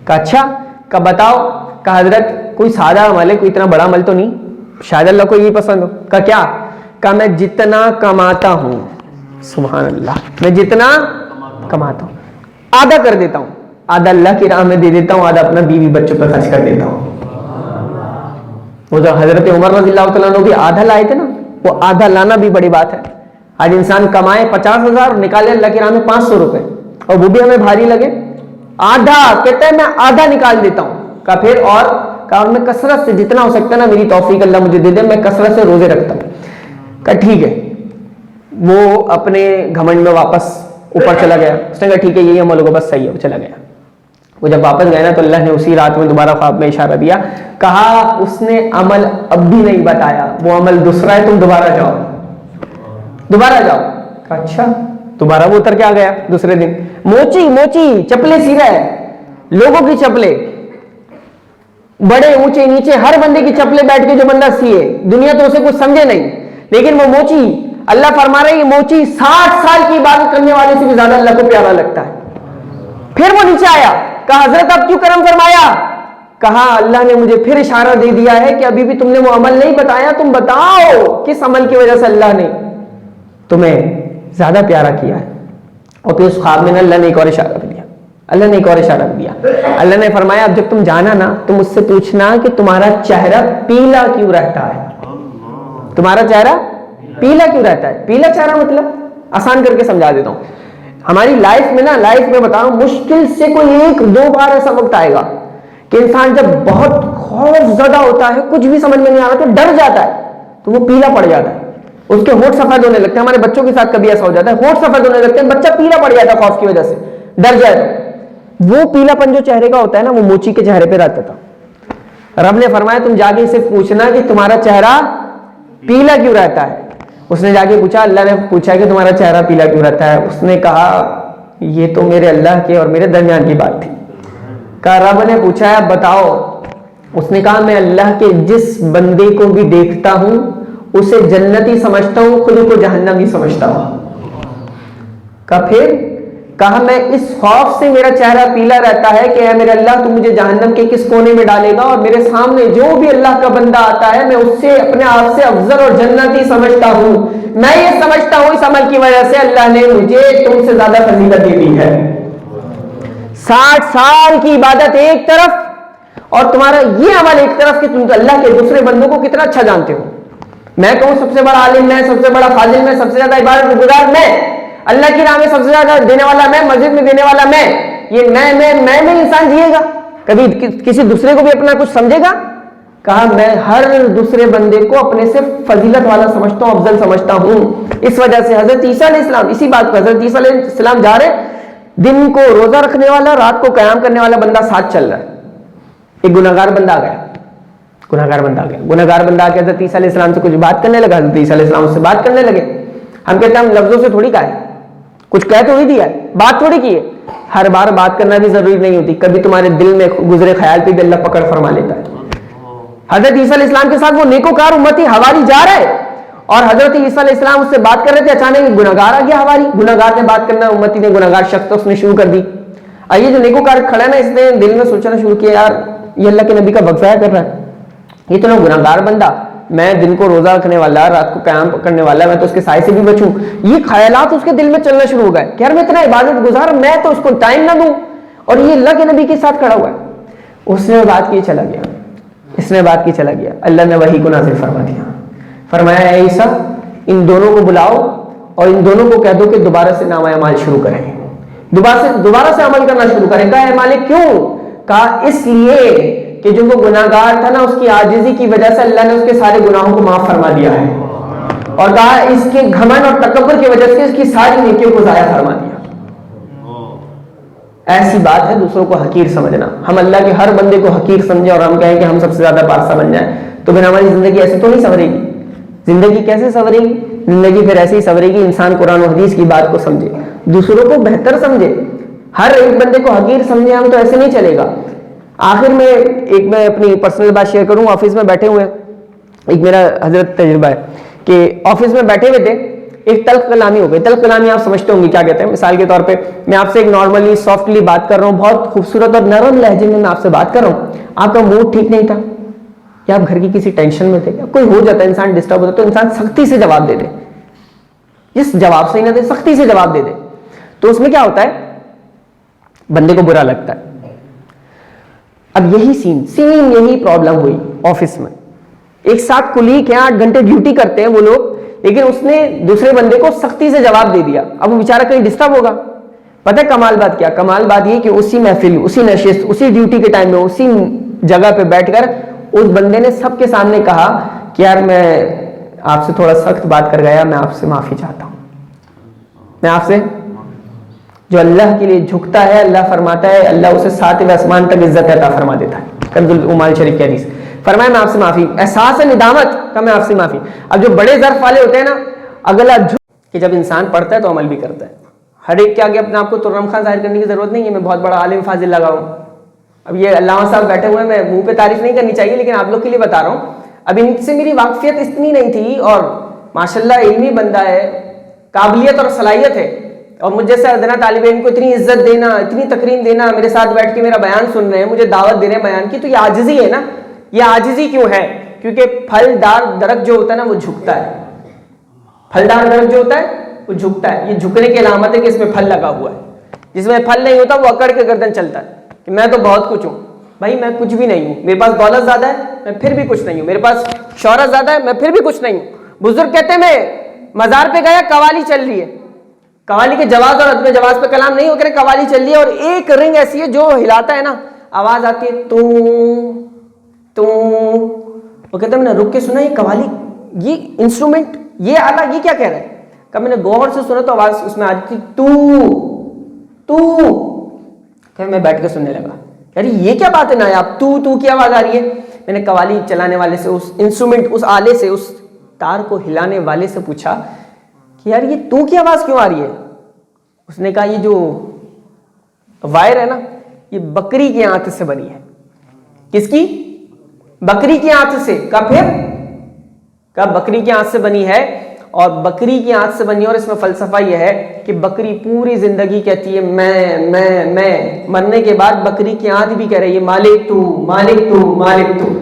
کہا اچھا, کہا بتاؤ. کہا حضرت کوئی سادہ عمل ہے, کوئی اتنا بڑا عمل تو نہیں, شاید اللہ کو یہی پسند ہو. کہا کیا؟ کہا میں جتنا کماتا ہوں, سبحان اللہ, میں جتنا کماتا ہوں آدھا کر دیتا ہوں, آدھا اللہ کی راہ میں دے دیتا ہوں, آدھا اپنا بیوی بچوں پہ خرچ کر دیتا ہوں. وہ جو حضرت عمر رضی اللہ تعالیٰ عنہ بھی آدھا لائے تھے نا, وہ آدھا لانا بھی بڑی بات ہے. آج انسان کمائے 50,000 اور نکالے اللہ کی راہ میں 500 روپے, اور وہ بھی ہمیں بھاری لگے. آدھا کہتا ہے میں آدھا نکال دیتا ہوں. کہا پھر اور؟ کہا میں کثرت سے جتنا ہو سکتا ہے نا, میری توفیق اللہ مجھے دے دے, میں کثرت سے روزے رکھتا ہوں. کہا ٹھیک ہے. وہ اپنے گھمنڈ میں واپس اوپر چلا گیا. اس نے کہا ٹھیک ہے یہی عمل ہوگا, بس صحیح ہے. وہ چلا گیا. وہ جب واپس گئے نا تو اللہ نے اسی رات میں دوبارہ خواب میں اشارہ دیا, کہا اس نے عمل اب بھی نہیں بتایا, وہ عمل دوسرا ہے, تم دوبارہ جاؤ, دوبارہ جاؤ. کہا اچھا. دوبارہ وہ اتر کے آ گیا دوسرے دن. موچی چپلے سی رہا ہے, لوگوں کی چپلے, بڑے اونچے نیچے ہر بندے کی چپلے بیٹھ کے جو بندہ سیے, دنیا تو اسے کچھ سمجھے نہیں, لیکن وہ موچی, اللہ فرما رہا ہے یہ موچی 60 سال کی عبادت کرنے والے سے بھی زیادہ اللہ کو پیارا لگتا ہے. پھر وہ نیچے آیا, کہا حضرت اب کیوں کرم فرمایا؟ کہا اللہ نے مجھے پھر اشارہ دے دیا ہے کہ ابھی بھی تم نے وہ عمل نہیں بتایا, تم بتاؤ کس عمل کی وجہ سے اللہ نے تمہیں زیادہ پیارا کیا ہے. اور پھر اس خواب میں اللہ نے ایک اور اشارہ دیا, اللہ نے ایک اور اشارہ دیا. اللہ نے فرمایا اب جب تم جانا نا, تم اس سے پوچھنا کہ تمہارا چہرہ پیلا کیوں رہتا ہے, تمہارا چہرہ پیلا کیوں رہتا ہے. پیلا چہرہ مطلب آسان کر کے سمجھا دیتا ہوں. ہماری لائف میں نا, لائف میں بتاؤں مشکل سے کوئی 1-2 بار ایسا وقت آئے گا کہ انسان جب بہت خوف زدہ ہوتا ہے, کچھ بھی سمجھ میں نہیں آ رہا تو ڈر جاتا ہے, تو وہ پیلا پڑ جاتا ہے, اس کے ہونٹ سفید ہونے لگتے ہیں. ہمارے بچوں کے ساتھ کبھی ایسا ہو جاتا ہے, ہونٹ سفید ہونے لگتے ہیں, بچہ پیلا پڑ جاتا ہے خوف کی وجہ سے, ڈر جائے تو. وہ پیلا پن جو چہرے کا ہوتا ہے نا, وہ موچی کے چہرے پہ رہتا تھا. رب نے فرمایا تم جا کے اسے پوچھنا کہ تمہارا چہرہ پیلا کیوں رہتا ہے. اس نے جا کے پوچھا, اللہ نے پوچھا کہ تمہارا چہرہ پیلا کیوں رہتا ہے. اس نے کہا یہ تو میرے اللہ کے اور میرے درمیان کی بات تھی. کہا رب نے پوچھا ہے بتاؤ. اس نے کہا میں اللہ کے جس بندے کو بھی دیکھتا ہوں اسے جنتی سمجھتا ہوں, خود کو جہنمی سمجھتا ہوں. کہا پھر؟ کہا میں اس خوف سے میرا چہرہ پیلا رہتا ہے کہ اے میرے اللہ تو مجھے جہنم کے کس کونے میں ڈالے گا, اور میرے سامنے جو بھی اللہ کا بندہ آتا ہے میں اس سے اپنے آپ سے افضل اور جنتی سمجھتا ہوں. میں یہ سمجھتا ہوں اس عمل کی وجہ سے اللہ نے مجھے تم سے زیادہ فضیلت دے دی ہے. 60 سال کی عبادت ایک طرف اور تمہارا یہ عمل ایک طرف کہ تم اللہ کے دوسرے بندوں کو کتنا اچھا جانتے ہو. میں کہوں سب سے بڑا عالم میں, سب سے بڑا فاضل میں, سب سے زیادہ عبادت گزار میں, اللہ کی راہ میں سب سے زیادہ دینے والا میں, مسجد میں دینے والا میں, یہ میں انسان جیے گا, کبھی کسی دوسرے کو بھی اپنا کچھ سمجھے گا؟ کہا میں ہر دوسرے بندے کو اپنے سے فضیلت والا سمجھتا ہوں, افضل سمجھتا ہوں. اس وجہ سے حضرت عیسیٰ علیہ السلام, اسی بات پر حضرت عیسیٰ علیہ السلام جا رہے, دن کو روزہ رکھنے والا, رات کو قیام کرنے والا بندہ ساتھ چل رہا ہے. ایک گناہگار بندہ آ گیا, گناہگار بندہ آ کے حضرت عیسیٰ علیہ السلام سے کچھ بات کرنے لگا. حضرت عیسیٰ علیہ السلام سے بات کرنے لگے. ہم کہتے ہیں ہم لفظوں سے تھوڑی کہا ہے, کچھ کہہ تو ہی دیا ہے, بات تھوڑی کی ہے. ہر بار بات کرنا بھی ضروری نہیں ہوتی, کبھی تمہارے دل میں گزرے خیال پہ بھی اللہ پکڑ فرما لیتا ہے. حضرت عیسیٰ علیہ السلام کے ساتھ وہ نیکوکار امتی حواری جا رہے, اور حضرت عیسیٰ علیہ السلام اس سے بات کر رہے تھے, اچانک گناہگار آ گیا حواری. گناہگار نے بات کرنا, امتی نے گناہگار شخص اس نے شروع کر دی. یہ جو نیکوکار کھڑا ہے نا, اس نے دل میں سوچنا شروع کیا یار یہ اللہ کے نبی کا وقت ضائع کر رہا ہے, یہ تو نا گناہگار بندہ, میں دن کو روزہ رکھنے والا, رات کو قیام کرنے والا, میں تو اس کے سائے سے بھی بچوں. یہ خیالات اس کے دل میں چلنا شروع ہو گئے کہ یار میں اتنا عبادت گزار, میں تو اس کو ٹائم نہ دوں, اور یہ اللہ کے نبی کے ساتھ کھڑا ہوا ہے. اس نے بات کی چلا گیا, اللہ نے وحی کو نازل فرما دیا. فرمایا اے عیسیٰ ان دونوں کو بلاؤ اور ان دونوں کو کہہ دو کہ دوبارہ سے نام اعمال شروع کریں, دوبارہ سے عمل کرنا شروع کریں. کہا اے مالک کیوں؟ کہا اس لیے کہ جو وہ گناہگار تھا نا, اس کی عاجزی کی وجہ سے اللہ نے اس کے سارے گناہوں کو معاف فرما دیا ہے, اور کہا اس کے گھمنڈ اور تکبر کی وجہ سے اس کی ساری نیکیوں کو ضائع فرما دیا. ایسی بات ہے دوسروں کو حقیر سمجھنا. ہم اللہ کے ہر بندے کو حقیر سمجھیں اور ہم کہیں کہ ہم سب سے زیادہ پارسا بن جائیں, تو پھر ہماری زندگی ایسے تو نہیں سنورے گی. زندگی کیسے سنورے گی؟ زندگی پھر ایسی سنورے گی انسان قرآن و حدیث کی بات کو سمجھے, دوسروں کو بہتر سمجھے, ہر ایک بندے کو حقیر سمجھے ہم تو ایسے نہیں چلے گا. آخر میں اپنی پرسنل بات شیئر کروں. آفس میں بیٹھے ہوئے, ایک میرا حضرت تجربہ ہے کہ آفس میں بیٹھے ہوئے تھے, ایک تلخ کلامی ہو گئی. تلخ کلامی آپ سمجھتے ہوں گے کیا کہتے ہیں. مثال کے طور پہ میں آپ سے ایک نارملی سافٹلی بات کر رہا ہوں, بہت خوبصورت اور نرم لہجے میں آپ سے بات کر رہا ہوں, آپ کا موڈ ٹھیک نہیں تھا یا آپ گھر کی کسی ٹینشن میں تھے, یا کوئی ہو جاتا ہے انسان ڈسٹرب ہوتا ہے, تو انسان سختی سے جواب دے دے, جس جواب سے ہی نہ دے سختی سے جواب دے دے, تو اس میں کیا ہوتا ہے, بندے کو برا لگتا ہے. اب یہی سیم یہی پرابلم ہوئی آفس میں. ایک ساتھ کلیگ ہیں, 8 گھنٹے ڈیوٹی کرتے ہیں وہ لوگ, لیکن اس نے دوسرے بندے کو سختی سے جواب دے دیا. اب وہ بیچارہ کہیں ڈسٹرب ہوگا. پتہ ہے کمال بات کیا, کمال بات یہ کہ اسی محفل, اسی نشست, اسی ڈیوٹی کے ٹائم میں, اسی جگہ پہ بیٹھ کر اس بندے نے سب کے سامنے کہا کہ یار میں آپ سے تھوڑا سخت بات کر گیا, میں آپ سے معافی چاہتا ہوں. میں آپ سے, جو اللہ کے لیے جھکتا ہے اللہ فرماتا ہے اللہ اسے 7ویں آسمان تک عزت عطا فرما دیتا ہے. کنز العمال شریف کی حدیث, فرمایا میں آپ سے معافی, احساس ندامت کا میں آپ سے معافی. اب جو بڑے ظرف والے ہوتے ہیں نا, اگلا کہ جب انسان پڑھتا ہے تو عمل بھی کرتا ہے. ہر ایک کے آگے اپنے آپ کو ترم خان ظاہر کرنے کی ضرورت نہیں ہے میں بہت بڑا عالم فاضل لگا ہوں. اب یہ علامہ صاحب بیٹھے ہوئے ہیں, میں منہ پہ تعریف نہیں کرنی چاہیے لیکن آپ لوگ کے لیے بتا رہا ہوں. اب ان سے میری واقفیت اتنی نہیں تھی, اور ماشاءاللہ علمی بندہ ہے, قابلیت اور صلاحیت ہے, اور مجھ جیسے ادنا طالب علم کو اتنی عزت دینا, اتنی تکریم دینا, میرے ساتھ بیٹھ کے میرا بیان سن رہے ہیں, مجھے دعوت دے رہے ہیں بیان کی, تو یہ عاجزی ہے نا. یہ عاجزی کیوں ہے؟ کیونکہ پھلدار درخت جو ہوتا ہے نا وہ جھکتا ہے. پھلدار درخت جو ہوتا ہے وہ جھکتا ہے. یہ جھکنے کی علامت ہے کہ اس میں پھل لگا ہوا ہے. جس میں پھل نہیں ہوتا وہ اکڑ کے گردن چلتا ہے کہ میں تو بہت کچھ ہوں. بھائی میں کچھ بھی نہیں ہوں, میرے پاس دولت زیادہ ہے میں پھر بھی کچھ نہیں ہوں, میرے پاس شہرت زیادہ ہے میں پھر بھی کچھ نہیں ہوں. بزرگ کہتے ہیں میں مزار پہ گیا قوالی چل رہی ہے, قوالی کے جواز اور عدم جواز پہ کلام نہیں ہو کر قوالی چل رہی ہے, اور ایک رنگ ایسی ہے جو ہلاتا ہے نا آواز آتی ہے تو وہ کہتا ہے میں نے رک کے سنا یہ قوالی, یہ انسٹرومنٹ, یہ آلہ, یہ کیا کہہ رہا ہے. کب میں نے غور سے سنا تو آواز اس میں آتی تھی تو پھر میں بیٹھ کے سننے لگا یار یہ کیا بات ہے نا آپ تو کی آواز آ رہی ہے. میں نے قوالی چلانے والے سے, اس انسٹرومنٹ, اس آلے سے, اس تار کو ہلانے والے سے پوچھا کہ یار یہ تو کی آواز کیوں آ رہی ہے. اس نے کہا یہ جو وائر ہے نا یہ بکری کی آنت سے بنی ہے. کس کی؟ بکری کی آنت سے. کہا بکری کی آنت سے بنی ہے, اور بکری کی آنت سے بنی ہے, اور اس میں فلسفہ یہ ہے کہ بکری پوری زندگی کہتی ہے میں, مرنے کے بعد بکری کی آنت بھی کہہ رہی ہے مالک تو مالک تو مالک تو.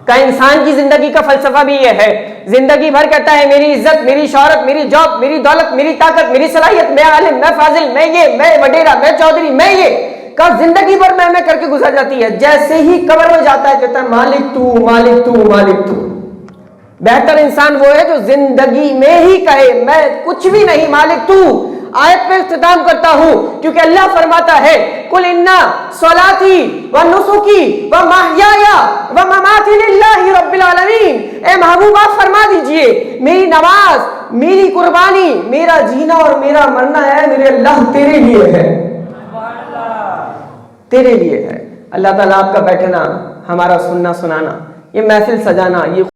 کا انسان کی زندگی کا فلسفہ بھی یہ ہے, زندگی بھر کہتا ہے میری عزت, میری شہرت, میری جاب, میری دولت, میری طاقت, میری صلاحیت, میں عالم, میں فاضل, میں یہ, میں وڈیرا, میں چودھری, میں یہ, کا زندگی بھر میں کر کے گزر جاتی ہے. جیسے ہی قبر میں جاتا ہے کہتا ہے مالک تو مالک تو مالک تو. بہتر انسان وہ ہے جو زندگی میں ہی کہے میں کچھ بھی نہیں مالک تو. آیت پہ اختتام کرتا ہوں کیونکہ اللہ فرماتا ہے قل ان صلاتی و نسکی و محیای و مماتی للہ رب العالمین. اے محبوب آپ فرما دیجئے میری نماز, میری قربانی, میرا جینا اور میرا مرنا ہے میرے اللہ تیرے لیے ہے, تیرے لیے ہے. اللہ تعالیٰ آپ کا بیٹھنا, ہمارا سننا سنانا, یہ محفل سجانا, یہ